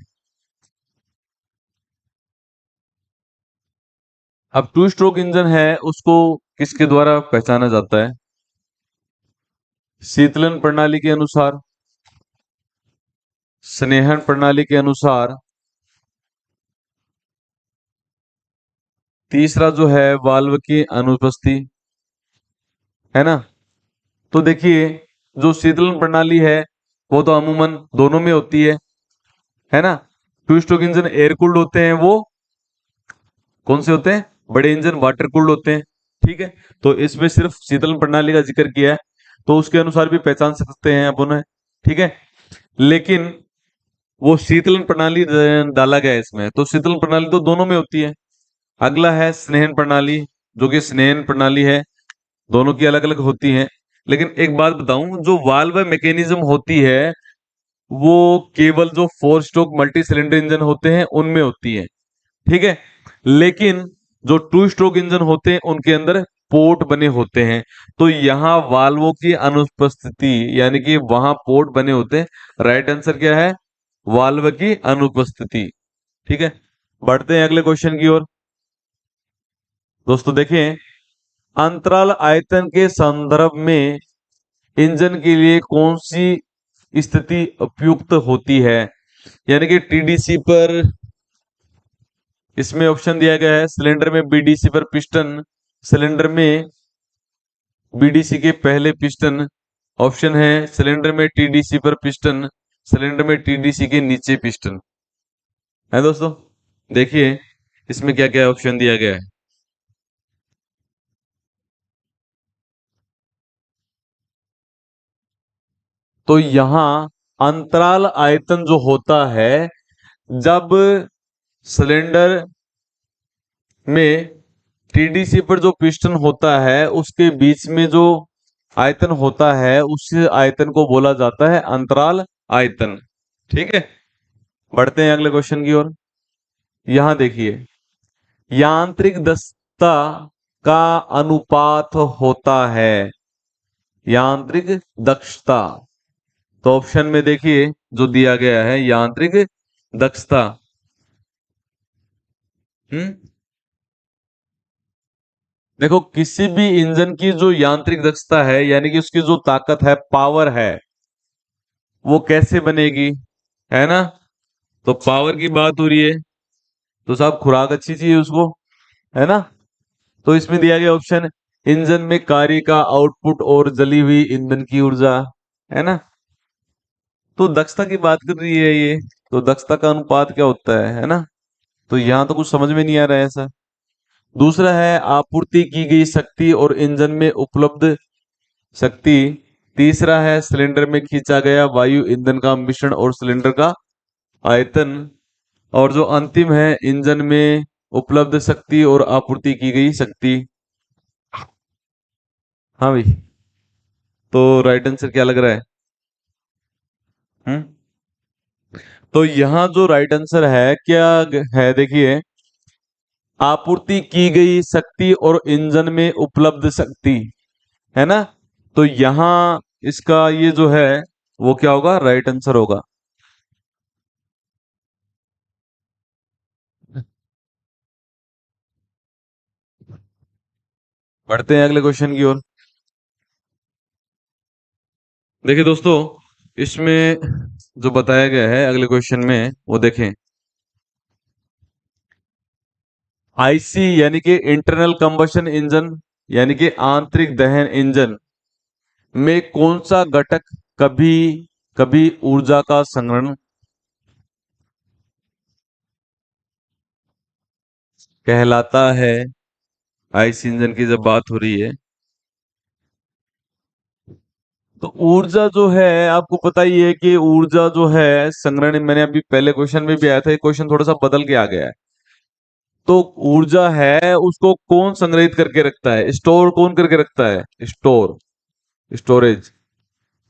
अब टू स्ट्रोक इंजन है उसको किसके द्वारा पहचाना जाता है? शीतलन प्रणाली के अनुसार, स्नेहन प्रणाली के अनुसार, तीसरा जो है वाल्व की अनुपस्थिति, है ना? तो देखिए, जो शीतलन प्रणाली है वो तो अमूमन दोनों में होती है ना? Two stroke engine air cooled होते हैं, वो कौन से होते हैं? बड़े इंजन वाटर कूल्ड होते हैं। ठीक है, तो इसमें सिर्फ शीतलन प्रणाली का जिक्र किया है, तो उसके अनुसार भी पहचान सकते हैं अपन। ठीक है, लेकिन वो शीतलन प्रणाली डाला गया है इसमें, तो शीतलन प्रणाली तो दोनों में होती है। अगला है स्नेहन प्रणाली, जो कि स्नेहन प्रणाली है, दोनों की अलग अलग होती है। लेकिन एक बात बताऊं, जो वाल्व मैकेनिज्म होती है वो केवल जो four stroke multi cylinder engine होते हैं उनमें होती है। ठीक है, लेकिन जो टू स्ट्रोक इंजन होते हैं उनके अंदर पोर्ट बने होते हैं, तो यहां वाल्वों की अनुपस्थिति, यानी कि वहां पोर्ट बने होते हैं। राइट आंसर क्या है? वाल्व की अनुपस्थिति। ठीक है, बढ़ते हैं अगले क्वेश्चन की ओर। दोस्तों देखें, अंतराल आयतन के संदर्भ में इंजन के लिए कौन सी स्थिति उपयुक्त होती है? यानी कि टीडीसी पर, इसमें ऑप्शन दिया गया है सिलेंडर में बीडीसी पर पिस्टन, सिलेंडर में बीडीसी के पहले पिस्टन, ऑप्शन है सिलेंडर में टीडीसी पर पिस्टन, सिलेंडर में टीडीसी के नीचे पिस्टन। है दोस्तों, देखिए इसमें क्या क्या ऑप्शन दिया गया है। तो यहां अंतराल आयतन जो होता है, जब सिलेंडर में टीडीसी पर जो पिस्टन होता है उसके बीच में जो आयतन होता है उस आयतन को बोला जाता है अंतराल आयतन। ठीक है, बढ़ते हैं अगले क्वेश्चन की ओर। यहां देखिए, यांत्रिक दक्षता का अनुपात होता है, यांत्रिक दक्षता। तो ऑप्शन में देखिए जो दिया गया है यांत्रिक दक्षता। हम्म, देखो, किसी भी इंजन की जो यांत्रिक दक्षता है यानी कि उसकी जो ताकत है, पावर है, वो कैसे बनेगी, है ना? तो पावर की बात हो रही है, तो साहब खुराक अच्छी चाहिए उसको, है ना। तो इसमें दिया गया ऑप्शन, इंजन में कार्य का आउटपुट और जली हुई ईंधन की ऊर्जा, है ना। तो दक्षता की बात कर रही है ये, तो दक्षता का अनुपात क्या होता है ना। तो यहाँ तो कुछ समझ में नहीं आ रहा है ऐसा। दूसरा है आपूर्ति की गई शक्ति और इंजन में उपलब्ध शक्ति। तीसरा है सिलेंडर में खींचा गया वायु ईंधन का मिश्रण और सिलेंडर का आयतन। और जो अंतिम है, इंजन में उपलब्ध शक्ति और आपूर्ति की गई शक्ति। हाँ भाई, तो राइट आंसर क्या लग रहा है? हम्म। तो यहाँ जो राइट आंसर है क्या है, देखिए, आपूर्ति की गई शक्ति और इंजन में उपलब्ध शक्ति, है ना। तो यहाँ इसका ये जो है वो क्या होगा, राइट आंसर होगा। बढ़ते हैं अगले क्वेश्चन की ओर। देखिए दोस्तों, इसमें जो बताया गया है अगले क्वेश्चन में वो देखें। आईसी यानी कि इंटरनल कंबशन इंजन, यानी कि आंतरिक दहन इंजन में कौन सा घटक कभी कभी ऊर्जा का संग्रहण कहलाता है? आईसी इंजन की जब बात हो रही है, तो ऊर्जा जो है, आपको पता ही है कि ऊर्जा जो है संग्रहण, मैंने अभी पहले क्वेश्चन में भी आया था, ये क्वेश्चन थोड़ा सा बदल के आ गया है। तो ऊर्जा है उसको कौन संग्रहित करके रखता है, स्टोर कौन करके रखता है? Store, storage.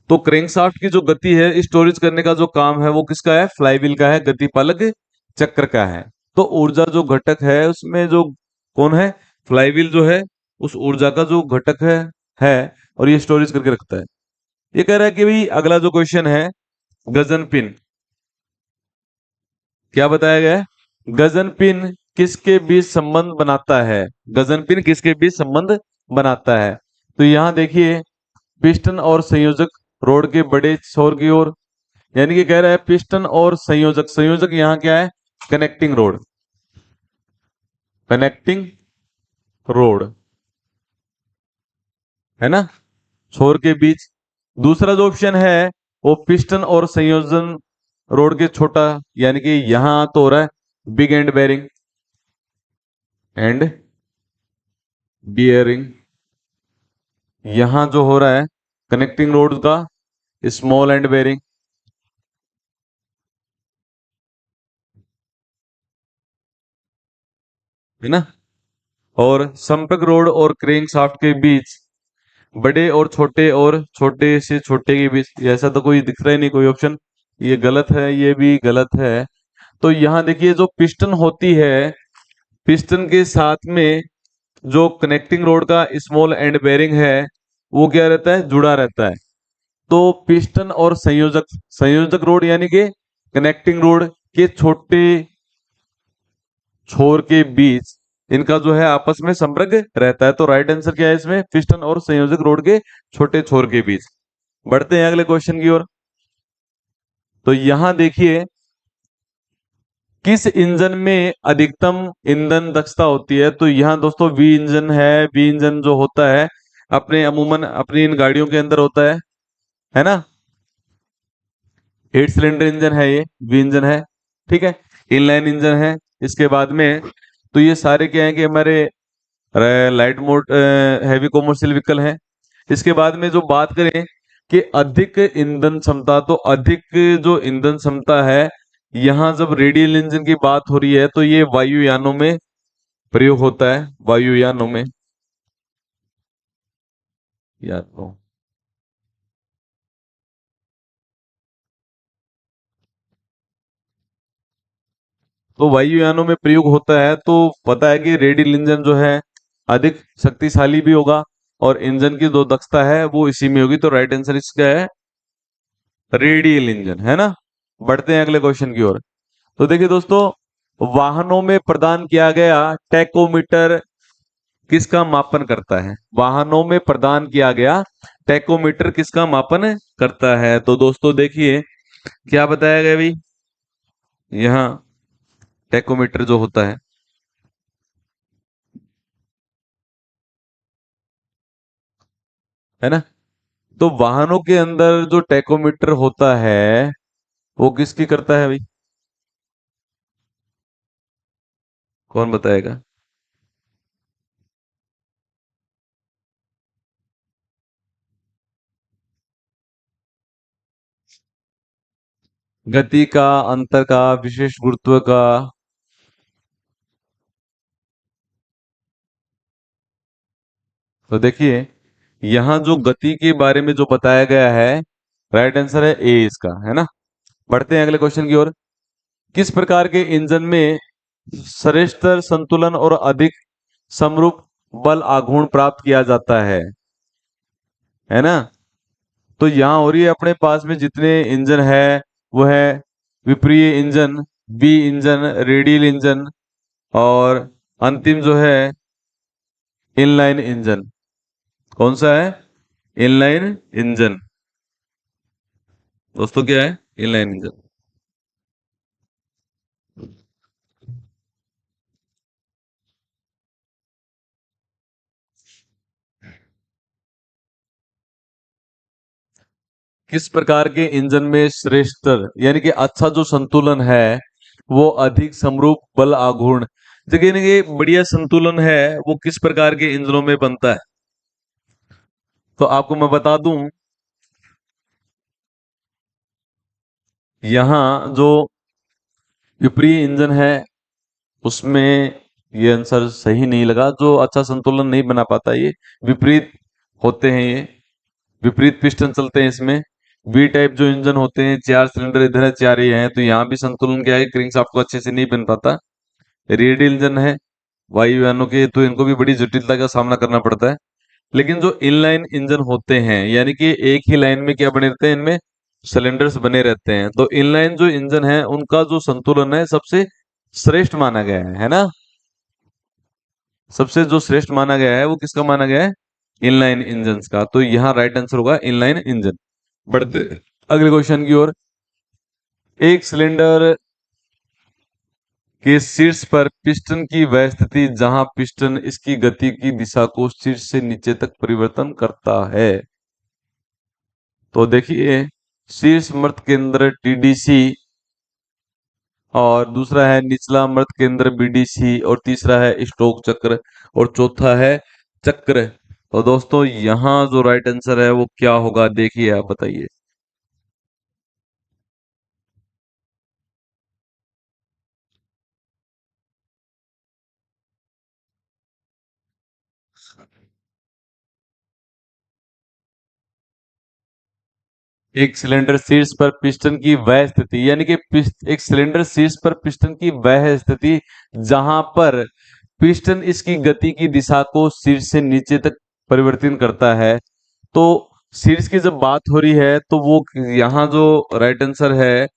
तो क्रैंकशाफ्ट की जो गति है स्टोरेज करने का जो काम है वो किसका है? फ्लाईव्हील का है, गतिपालक चक्र का है। तो ऊर्जा जो घटक है उसमें जो कौन है? फ्लाईव्हील जो है, उस ऊर्जा का जो घटक है और ये स्टोरेज करके रखता है। ये कह रहा है कि भाई अगला जो क्वेश्चन है, गजन पिन, क्या बताया गया है? गजन पिन किसके बीच संबंध बनाता है? गजन पिन किसके बीच संबंध बनाता है? तो यहां देखिए, पिस्टन और संयोजक रोड के बड़े छोर की ओर, यानी कि कह रहा है पिस्टन और संयोजक, संयोजक यहाँ क्या है? कनेक्टिंग रोड, कनेक्टिंग रोड, है ना, छोर के बीच। दूसरा जो ऑप्शन है वो पिस्टन और संयोजन रोड के छोटा, यानी कि यहां तो हो रहा है big end bearing, end bearing. यहां जो हो रहा है कनेक्टिंग रोड का स्मॉल एंड बेरिंग, है ना। और संपर्क रोड और क्रैंक शाफ्ट के बीच बड़े और छोटे से छोटे के बीच, ऐसा तो कोई दिख रहा ही नहीं कोई ऑप्शन। ये गलत है, ये भी गलत है। तो यहाँ देखिए, जो पिस्टन होती है, पिस्टन के साथ में जो कनेक्टिंग रोड का स्मॉल एंड बेरिंग है वो क्या रहता है? जुड़ा रहता है। तो पिस्टन और संयोजक, संयोजक रोड यानी कि कनेक्टिंग रोड के छोटे छोर के बीच इनका जो है आपस में संपर्क रहता है। तो राइट आंसर क्या है इसमें? पिस्टन और संयोजक रोड के छोटे छोर के बीच। बढ़ते हैं अगले क्वेश्चन की ओर। तो यहां देखिए, किस इंजन में अधिकतम ईंधन दक्षता होती है? तो यहाँ दोस्तों वी इंजन है। वी इंजन जो होता है अपने अमूमन अपनी इन गाड़ियों के अंदर होता है ना। 8 सिलेंडर इंजन है ये, वी इंजन है, ठीक है। इनलाइन इंजन है इसके बाद में। तो ये सारे क्या है कि हमारे light mode heavy commercial vehicle है। इसके बाद में जो बात करें कि अधिक ईंधन क्षमता, तो अधिक जो ईंधन क्षमता है, यहाँ जब रेडियल इंजन की बात हो रही है तो ये वायुयानों में प्रयोग होता है, वायुयानों में। यानों, तो वायुयानों में प्रयोग होता है। तो पता है कि रेडियल इंजन जो है अधिक शक्तिशाली भी होगा और इंजन की जो दक्षता है वो इसी में होगी। तो राइट आंसर इसका है रेडियल इंजन, है ना। बढ़ते हैं अगले क्वेश्चन की ओर। तो देखिए दोस्तों, वाहनों में प्रदान किया गया टैकोमीटर किसका मापन करता है? वाहनों में प्रदान किया गया टैकोमीटर किसका मापन करता है? तो दोस्तों देखिए, क्या बताया गया भाई, यहाँ टैकोमीटर जो होता है है ना। तो वाहनों के अंदर जो टैकोमीटर होता है वो किसकी करता है भाई? कौन बताएगा? गति का, अंतर का, विशेष गुरुत्व का? तो देखिए, यहाँ जो गति के बारे में जो बताया गया है, राइट आंसर है ए इसका, है ना। बढ़ते हैं अगले क्वेश्चन की ओर। किस प्रकार के इंजन में श्रेष्ठ संतुलन और अधिक समरूप बल आघूर्ण प्राप्त किया जाता है ना। तो यहाँ हो रही है अपने पास में जितने इंजन है वो है विप्रिय engine, V engine, radial engine, और अंतिम जो है इनलाइन इंजन। कौन सा है? Inline engine. दोस्तों क्या है इनलाइन इंजन? किस प्रकार के इंजन में श्रेष्ठ यानी कि अच्छा जो संतुलन है वो अधिक समरूप बल आघूर्ण, देखिए यानी कि बढ़िया संतुलन है वो किस प्रकार के इंजनों में बनता है? तो आपको मैं बता दूं, यहाँ जो विपरीत इंजन है उसमें ये आंसर सही नहीं लगा। जो अच्छा संतुलन नहीं बना पाता ये विपरीत होते हैं, ये विपरीत पिस्टन चलते हैं इसमें। बी टाइप जो इंजन होते हैं, चार सिलेंडर इधर है चार ये हैं, तो यहाँ भी संतुलन क्या है, क्रैंकशाफ्ट को अच्छे से नहीं बन पाता। रेडियल इंजन है वायुयानों के, तो इनको भी बड़ी जटिलता का सामना करना पड़ता है। लेकिन जो इनलाइन इंजन होते हैं यानी कि एक ही लाइन में क्या बने रहते हैं, इनमें सिलेंडर्स बने रहते हैं, तो इनलाइन जो इंजन है उनका जो संतुलन है सबसे श्रेष्ठ माना गया है ना। सबसे जो श्रेष्ठ माना गया है वो किसका माना गया है? इनलाइन इंजन का। तो यहाँ राइट आंसर होगा इनलाइन इंजन। बढ़ते अगले क्वेश्चन की ओर। एक सिलेंडर के शीर्ष पर पिस्टन की वह स्थिति जहां पिस्टन इसकी गति की दिशा को शीर्ष से नीचे तक परिवर्तन करता है। तो देखिए, शीर्ष मर्द केंद्र टीडीसी, और दूसरा है निचला मर्द केंद्र बीडीसी, और तीसरा है स्ट्रोक चक्र, और चौथा है चक्र। तो दोस्तों यहाँ जो राइट आंसर है वो क्या होगा, देखिए आप बताइए। एक सिलेंडर शीर्ष पर पिस्टन की वह स्थिति यानी कि एक सिलेंडर शीर्ष पर पिस्टन की वह स्थिति जहां पर पिस्टन इसकी गति की दिशा को शीर्ष से नीचे तक परिवर्तन करता है। तो शीर्ष की जब बात हो रही है तो वो यहाँ जो राइट आंसर है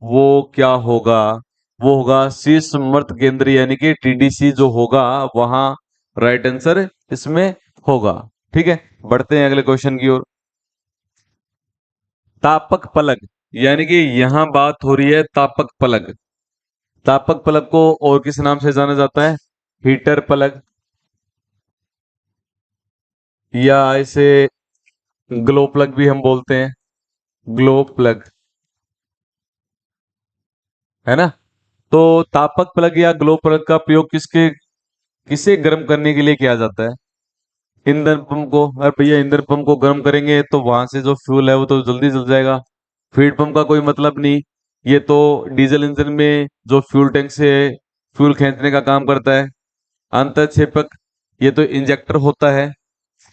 वो क्या होगा? वो होगा शीर्ष मर्द केंद्र यानी कि टीडीसी जो होगा वहां राइट आंसर इसमें होगा। ठीक है, बढ़ते हैं अगले क्वेश्चन की ओर। तापक पलक यानी कि यहां बात हो रही है तापक पलक। तापक पलक को और किस नाम से जाना जाता है? हीटर पलक, या इसे ग्लो प्लग भी हम बोलते हैं, ग्लो प्लग, है ना। तो तापक प्लग या ग्लो प्लग का प्रयोग किसे गर्म करने के लिए किया जाता है? ईंधन पंप को। अरे भैया ईंधन पंप को गर्म करेंगे तो वहां से जो फ्यूल है वो तो जल्दी जल जाएगा। फीड पंप का कोई मतलब नहीं, ये तो डीजल इंजन में जो फ्यूल टैंक से फ्यूल खींचने का काम करता है। अंतःक्षेपक, ये तो इंजेक्टर होता है,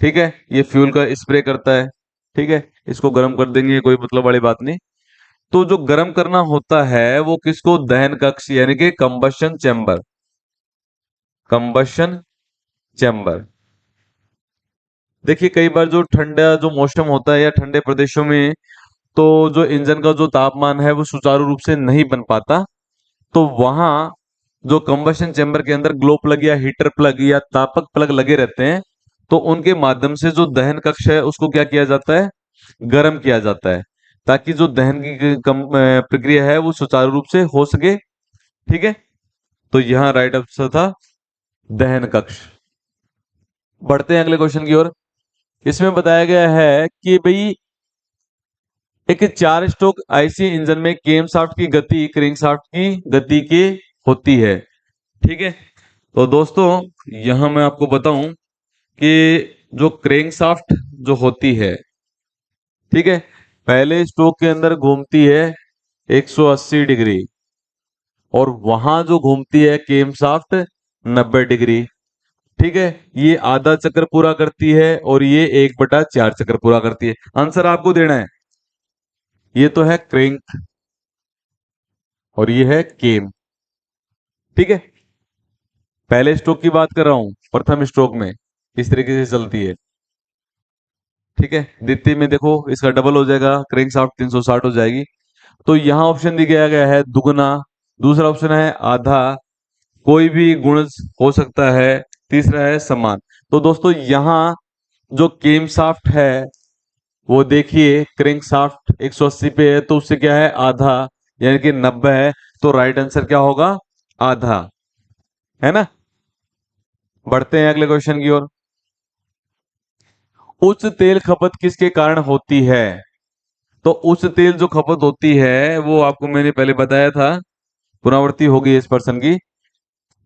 ठीक है, ये फ्यूल का स्प्रे करता है। ठीक है, इसको गर्म कर देंगे, कोई मतलब वाली बात नहीं। तो जो गर्म करना होता है वो किसको? दहन कक्ष यानी कि कंबशन चैम्बर, कंबशन चैम्बर। देखिए कई बार जो ठंडा जो मौसम होता है या ठंडे प्रदेशों में, तो जो इंजन का जो तापमान है वो सुचारू रूप से नहीं बन पाता, तो वहां जो कंबशन चैम्बर के अंदर ग्लो प्लग या हीटर प्लग या तापक प्लग लगे रहते हैं, तो उनके माध्यम से जो दहन कक्ष है उसको क्या किया जाता है? गर्म किया जाता है, ताकि जो दहन की प्रक्रिया है वो सुचारू रूप से हो सके। ठीक है, तो यहाँ राइट आंसर था दहन कक्ष। बढ़ते हैं अगले क्वेश्चन की ओर। इसमें बताया गया है कि भाई एक 4 स्ट्रोक आईसी इंजन में केम शाफ्ट की गति क्रेंक शाफ्ट की गति के होती है। ठीक है, तो दोस्तों यहां मैं आपको बताऊं कि जो क्रेंक शाफ्ट जो होती है, ठीक है, पहले स्ट्रोक के अंदर घूमती है 180 डिग्री, और वहां जो घूमती है केम शाफ्ट 90 डिग्री। ठीक है, ये आधा चक्कर पूरा करती है और ये 1/4 चक्कर पूरा करती है। आंसर आपको देना है। ये तो है क्रेंक और ये है केम। ठीक है, पहले स्ट्रोक की बात कर रहा हूं, प्रथम स्ट्रोक में इस तरीके से चलती है। ठीक है, द्वितीय में देखो इसका डबल हो जाएगा, क्रेंक शाफ्ट 360 हो जाएगी। तो यहां ऑप्शन दिया गया है दुगना, दूसरा ऑप्शन है आधा, कोई भी गुण हो सकता है, तीसरा है समान। तो दोस्तों यहां जो केम शाफ्ट है वो देखिए क्रेंक शाफ्ट 180 पे है, तो उससे क्या है आधा, यानी कि 90 है। तो राइट आंसर क्या होगा, आधा, है ना। बढ़ते हैं अगले क्वेश्चन की ओर। उच्च तेल खपत किसके कारण होती है? तो उच्च तेल जो खपत होती है वो आपको मैंने पहले बताया था, पुनरावृत्ति होगी इस पर्सन की।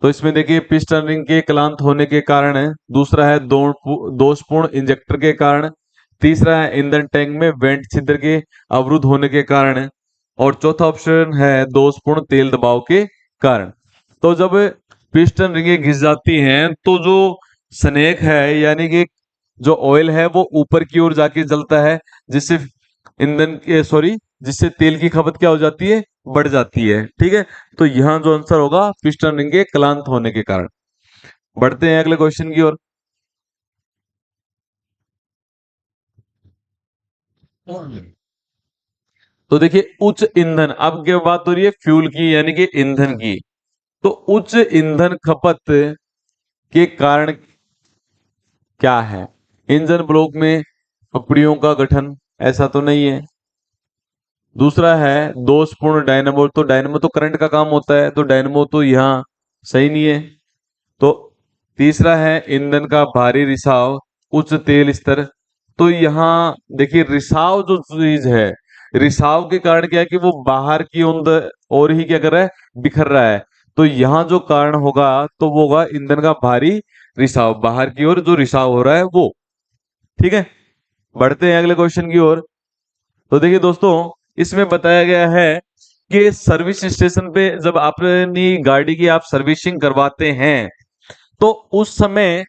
तो इसमें देखिए पिस्टन रिंग के क्लांत होने के कारण है, दूसरा है दोषपूर्ण इंजेक्टर के कारण, तीसरा है ईंधन टैंक में वेंट छिद्र के अवरुद्ध होने के कारण है, और चौथा ऑप्शन है दोषपूर्ण तेल दबाव के कारण। तो जब पिस्टन रिंगे घिस जाती हैं तो जो स्नेक है, यानी कि जो ऑयल है वो ऊपर की ओर जाके जलता है, जिससे ईंधन के सॉरी जिससे तेल की खपत क्या हो जाती है, बढ़ जाती है। ठीक है, तो यहाँ जो आंसर होगा पिस्टन रिंग के क्लांत होने के कारण। बढ़ते हैं अगले क्वेश्चन की ओर। तो देखिए उच्च ईंधन, अब क्या बात हो रही है, फ्यूल की यानी कि ईंधन की। तो उच्च ईंधन खपत के कारण क्या है? इंजन ब्लॉक में पपड़ियों का गठन, ऐसा तो नहीं है। दूसरा है दोषपूर्ण डायनेमो, तो डायनेमो तो करंट का काम होता है, तो डायनेमो तो यहाँ सही नहीं है। तो तीसरा है ईंधन का भारी रिसाव, उच्च तेल स्तर। तो यहाँ देखिए रिसाव जो चीज है, रिसाव के कारण क्या है कि वो बाहर की और ही क्या कर रहा है, बिखर रहा है। तो यहाँ जो कारण होगा तो वो होगा ईंधन का भारी रिसाव, बाहर की ओर जो रिसाव हो रहा है वो। ठीक है, बढ़ते हैं अगले क्वेश्चन की ओर। तो देखिए दोस्तों इसमें बताया गया है कि सर्विस स्टेशन पे जब अपनी गाड़ी की आप सर्विसिंग करवाते हैं तो उस समय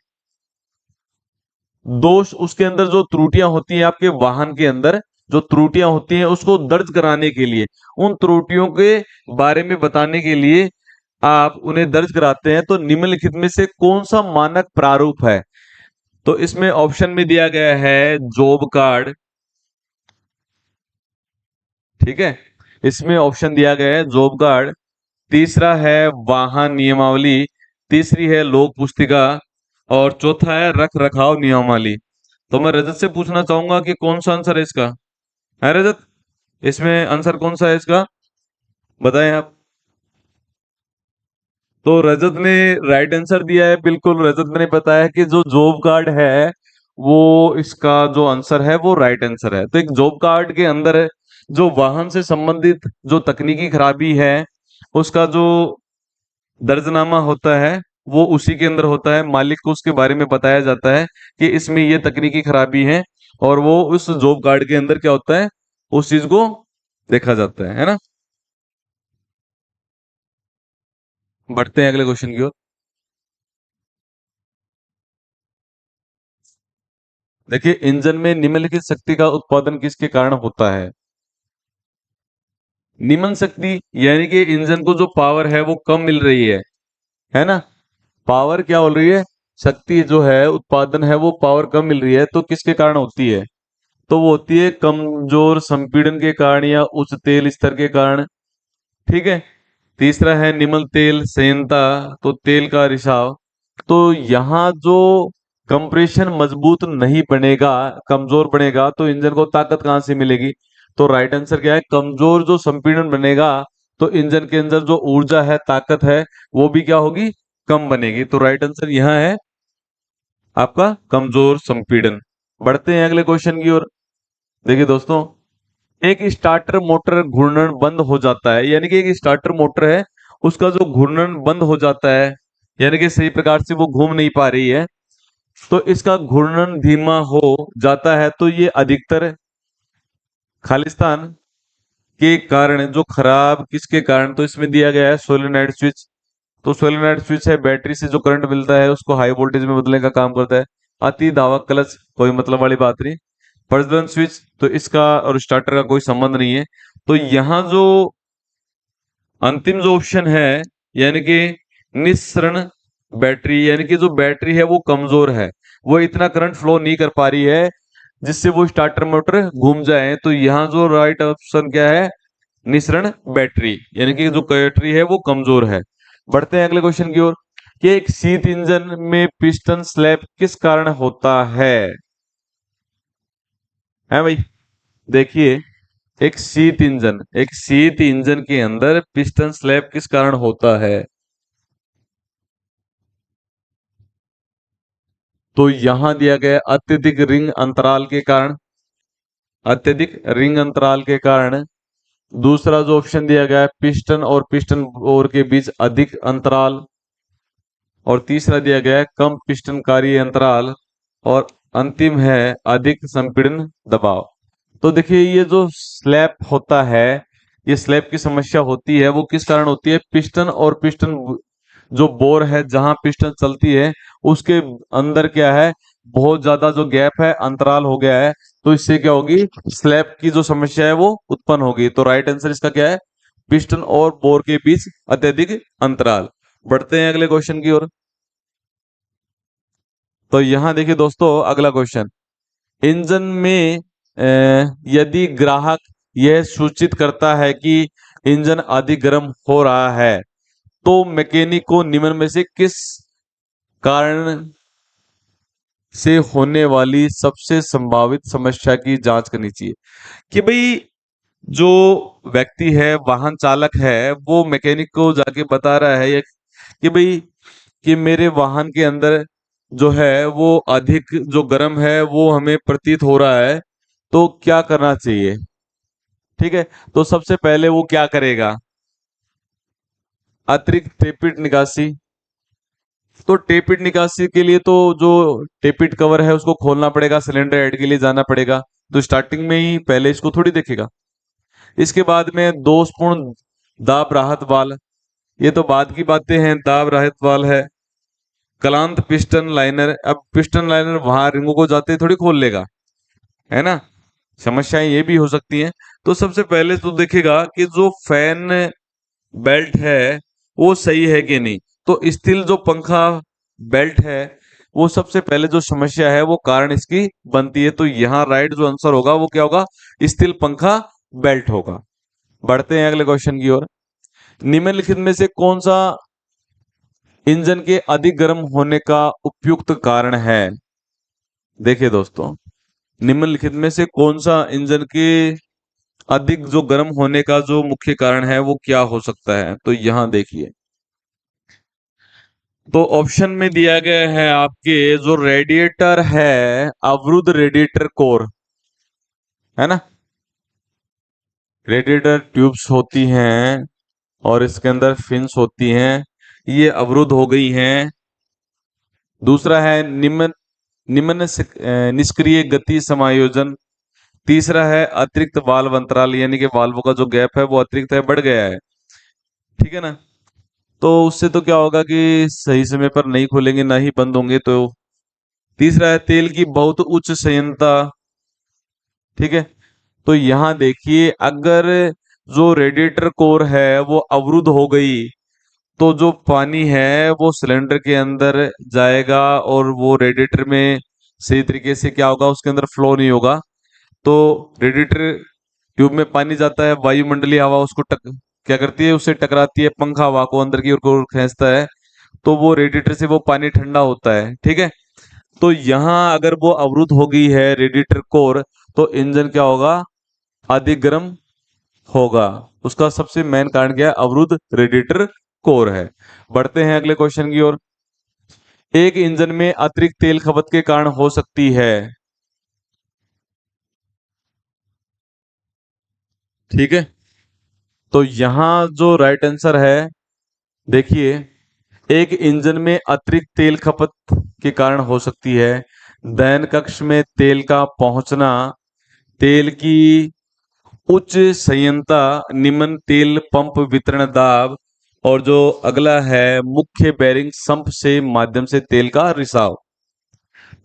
दोष, उसके अंदर जो त्रुटियां होती हैं आपके वाहन के अंदर, जो त्रुटियां होती हैं उसको दर्ज कराने के लिए, उन त्रुटियों के बारे में बताने के लिए आप उन्हें दर्ज कराते हैं। तो निम्नलिखित में से कौन सा मानक प्रारूप है? तो इसमें ऑप्शन में दिया गया है जॉब कार्ड। ठीक है, इसमें ऑप्शन दिया गया है जॉब कार्ड, तीसरा है वाहन नियमावली, तीसरी है लोक पुस्तिका, और चौथा है रख रखाव नियमावली। तो मैं रजत से पूछना चाहूंगा कि कौन सा आंसर है इसका? है रजत, इसमें आंसर कौन सा है इसका, बताएं आप। तो रजत ने राइट आंसर दिया है, बिल्कुल रजत ने बताया कि जो जॉब कार्ड है वो इसका जो आंसर है वो राइट आंसर है। तो एक जॉब कार्ड के अंदर जो वाहन से संबंधित जो तकनीकी खराबी है उसका जो दर्जनामा होता है वो उसी के अंदर होता है, मालिक को उसके बारे में बताया जाता है कि इसमें ये तकनीकी खराबी है, और वो उस जॉब कार्ड के अंदर क्या होता है, उस चीज को देखा जाता है ना। बढ़ते हैं अगले क्वेश्चन की ओर। देखिए इंजन में निम्नलिखित शक्ति का उत्पादन किसके कारण होता है? निम्न शक्ति यानी कि इंजन को जो पावर है वो कम मिल रही है ना। पावर क्या हो रही है, शक्ति जो है उत्पादन है वो पावर कम मिल रही है, तो किसके कारण होती है? तो वो होती है कमजोर संपीड़न के कारण या उच्च तेल स्तर के कारण। ठीक है, तीसरा है निम्न तेल संयंत्रता, तो तेल का रिसाव। तो यहाँ जो कंप्रेशन मजबूत नहीं बनेगा, कमजोर बनेगा, तो इंजन को ताकत कहां से मिलेगी? तो राइट आंसर क्या है, कमजोर जो संपीड़न बनेगा तो इंजन के अंदर जो ऊर्जा है, ताकत है, वो भी क्या होगी, कम बनेगी। तो राइट आंसर यहाँ है आपका कमजोर संपीड़न। बढ़ते हैं अगले क्वेश्चन की ओर। देखिए दोस्तों, एक स्टार्टर मोटर घूर्णन बंद हो जाता है, यानी कि एक स्टार्टर मोटर है, उसका जो घूर्णन बंद हो जाता है, यानी कि सही प्रकार से वो घूम नहीं पा रही है, तो इसका घूर्णन धीमा हो जाता है, तो ये अधिकतर खालिस्तान के कारण, जो खराब किसके कारण, तो इसमें दिया गया है सोलेनोइड स्विच। तो सोलेनोइड स्विच है, बैटरी से जो करंट मिलता है उसको हाई वोल्टेज में बदलने का काम करता है। अति दावक क्लच, कोई मतलब वाली बात नहीं। प्रज्वलन स्विच, तो इसका और स्टार्टर का कोई संबंध नहीं है। तो यहाँ जो अंतिम जो ऑप्शन है, यानी कि निस्सरण बैटरी, यानी कि जो बैटरी है वो कमजोर है, वो इतना करंट फ्लो नहीं कर पा रही है जिससे वो स्टार्टर मोटर घूम जाए, तो यहाँ जो राइट ऑप्शन क्या है, निस्सरण बैटरी, यानी कि जो बैटरी है वो कमजोर है। बढ़ते हैं अगले क्वेश्चन की ओर, कि एक शीत इंजन में पिस्टन स्लैप किस कारण होता है भाई? देखिए, एक शीत इंजन के अंदर पिस्टन स्लैप किस कारण होता है? तो यहां दिया गया अत्यधिक रिंग अंतराल के कारण। दूसरा जो ऑप्शन दिया गया है, पिस्टन और पिस्टन बोर के बीच अधिक अंतराल। और तीसरा दिया गया है कम पिस्टनकारी अंतराल। और अंतिम है अधिक संपीड़न दबाव। तो देखिए, ये जो स्लैप होता है, ये स्लैप की समस्या होती है, वो किस कारण होती है? पिस्टन और पिस्टन जो बोर है, जहां पिस्टन चलती है, उसके अंदर क्या है, बहुत ज्यादा जो गैप है, अंतराल हो गया है, तो इससे क्या होगी, स्लैप की जो समस्या है वो उत्पन्न होगी। तो राइट आंसर इसका क्या है? पिस्टन और बोर के बीच अत्यधिक अंतराल। बढ़ते हैं अगले क्वेश्चन की ओर। तो यहां देखिए दोस्तों, अगला क्वेश्चन, इंजन में यदि ग्राहक यह सूचित करता है कि इंजन अधिक गर्म हो रहा है, तो मैकेनिक को निम्न में से किस कारण से होने वाली सबसे संभावित समस्या की जांच करनी चाहिए? कि भाई, जो व्यक्ति है, वाहन चालक है, वो मैकेनिक को जाके बता रहा है कि भाई, कि मेरे वाहन के अंदर जो है वो अधिक जो गर्म है वो हमें प्रतीत हो रहा है, तो क्या करना चाहिए? ठीक है, तो सबसे पहले वो क्या करेगा? अतिरिक्त टेपिड निकासी। तो टेपिड निकासी के लिए तो जो टेपिड कवर है उसको खोलना पड़ेगा, सिलेंडर हेड के लिए जाना पड़ेगा। तो स्टार्टिंग में ही पहले इसको थोड़ी देखेगा। इसके बाद में दोषपूर्ण दाब राहत वाल्व, ये तो बाद की बातें हैं, दाब राहत वाल्व है। क्लांत पिस्टन लाइनर, अब पिस्टन लाइनर वहां रिंगों को जाते ही थोड़ी खोल लेगा, है ना, समस्याएं ये भी हो सकती हैं। तो सबसे पहले तो देखेगा कि जो फैन बेल्ट है वो सही है कि नहीं। तो स्टील जो पंखा बेल्ट है, वो सबसे पहले जो समस्या है वो कारण इसकी बनती है। तो यहाँ राइट जो आंसर होगा वो क्या होगा? स्टील पंखा बेल्ट होगा। बढ़ते हैं अगले क्वेश्चन की ओर। निम्नलिखित में से कौन सा इंजन के अधिक गर्म होने का उपयुक्त कारण है? देखिए दोस्तों, निम्नलिखित में से कौन सा इंजन के अधिक जो गर्म होने का जो मुख्य कारण है वो क्या हो सकता है? तो यहां देखिए, तो ऑप्शन में दिया गया है आपके, जो रेडिएटर है, अवरुद्ध रेडिएटर कोर, है ना, रेडिएटर ट्यूब्स होती हैं और इसके अंदर फिन्स होती हैं, ये अवरुद्ध हो गई हैं। दूसरा है निम्न निम्न निष्क्रिय गति समायोजन। तीसरा है अतिरिक्त वाल्व अंतराल, यानी कि वाल्वों का जो गैप है वो अतिरिक्त है, बढ़ गया है। ठीक है ना, तो उससे तो क्या होगा कि सही समय पर नहीं खुलेंगे ना ही बंद होंगे। तो तीसरा है तेल की बहुत उच्च संयंत्रता। ठीक है, तो यहां देखिए, अगर जो रेडिएटर कोर है वो अवरुद्ध हो गई, तो जो पानी है वो सिलेंडर के अंदर जाएगा और वो रेडिएटर में सही तरीके से क्या होगा, उसके अंदर फ्लो नहीं होगा। तो रेडिएटर ट्यूब में पानी जाता है, वायुमंडलीय हवा उसको क्या करती है, उससे टकराती है, पंखा हवा को अंदर की ओर खींचता है, तो वो रेडिएटर से वो पानी ठंडा होता है। ठीक है, तो यहाँ अगर वो अवरुद्ध हो गई है रेडिएटर कोर, तो इंजन क्या होगा, अधिक गर्म होगा। उसका सबसे मेन कारण क्या है? अवरुद्ध रेडिएटर कोर है। बढ़ते हैं अगले क्वेश्चन की ओर। एक इंजन में अतिरिक्त तेल खपत के कारण हो सकती है। ठीक है, तो यहां जो राइट आंसर है, देखिए, एक इंजन में अतिरिक्त तेल खपत के कारण हो सकती है। दहन कक्ष में तेल का पहुंचना, तेल की उच्च संयंत्रता, निम्न तेल पंप वितरण दाब, और जो अगला है मुख्य बेरिंग संप से माध्यम से तेल का रिसाव।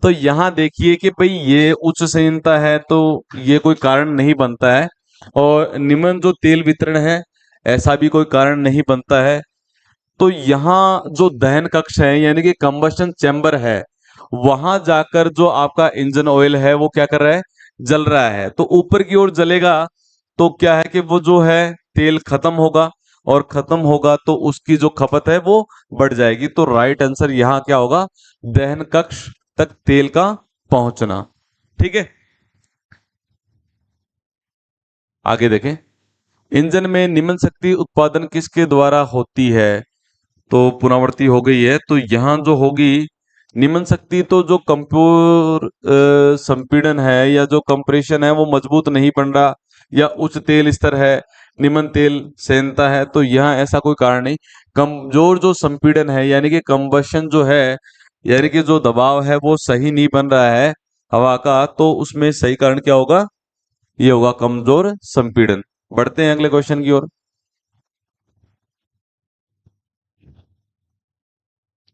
तो यहां देखिए कि भाई ये उच्च संयंत्रता है तो ये कोई कारण नहीं बनता है, और निम्न जो तेल वितरण है ऐसा भी कोई कारण नहीं बनता है। तो यहाँ जो दहन कक्ष है यानी कि कंबशन चैम्बर है, वहां जाकर जो आपका इंजन ऑयल है वो क्या कर रहा है, जल रहा है। तो ऊपर की ओर जलेगा तो क्या है कि वो जो है तेल खत्म होगा, और खत्म होगा तो उसकी जो खपत है वो बढ़ जाएगी। तो राइट आंसर यहाँ क्या होगा, दहन कक्ष तक तेल का पहुंचना। ठीक है, आगे देखें। इंजन में निम्न शक्ति उत्पादन किसके द्वारा होती है? तो पुनरावृत्ति हो गई है, तो यहाँ जो होगी निम्न शक्ति, तो जो कंप्यूर संपीड़न है या जो कंप्रेशन है वो मजबूत नहीं बन रहा, या उच्च तेल स्तर है, निम्न तेल सेनता है, तो यहाँ ऐसा कोई कारण नहीं। कमजोर जो संपीड़न है यानी कि कंबशन जो है, यानी कि जो दबाव है वो सही नहीं बन रहा है हवा का, तो उसमें सही कारण क्या होगा, ये होगा कमजोर संपीड़न। बढ़ते हैं अगले क्वेश्चन की ओर।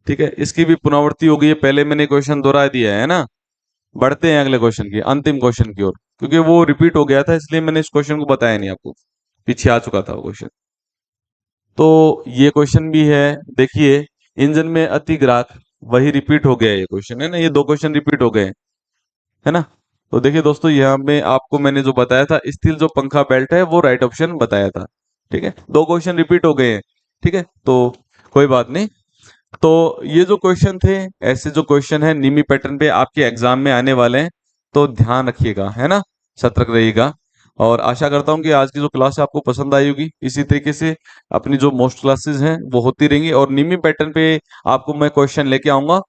ठीक है, इसकी भी पुनरावृत्ति हो गई है, पहले मैंने क्वेश्चन दोहरा दिया है ना। बढ़ते हैं अगले क्वेश्चन की, अंतिम क्वेश्चन की ओर, क्योंकि वो रिपीट हो गया था इसलिए मैंने इस क्वेश्चन को बताया नहीं आपको, पीछे आ चुका था वो क्वेश्चन। तो ये क्वेश्चन भी है, देखिए, इंजन में अति ग्राहक, वही रिपीट हो गया ये क्वेश्चन है ना, ये दो क्वेश्चन रिपीट हो गए हैं, है ना। तो देखिए दोस्तों, यहाँ में आपको मैंने जो बताया था स्टील जो पंखा बेल्ट है वो राइट ऑप्शन बताया था। ठीक है, दो क्वेश्चन रिपीट हो गए हैं। ठीक है, तो कोई बात नहीं। तो ये जो क्वेश्चन थे, ऐसे जो क्वेश्चन है निमी पैटर्न पे आपके एग्जाम में आने वाले हैं, तो ध्यान रखिएगा, है ना, सतर्क रहिएगा। और आशा करता हूँ कि आज की जो क्लास है आपको पसंद आई होगी। इसी तरीके से अपनी जो मोस्ट क्लासेस हैं वो होती रहेंगी, और निमी पैटर्न पे आपको मैं क्वेश्चन लेके आऊंगा,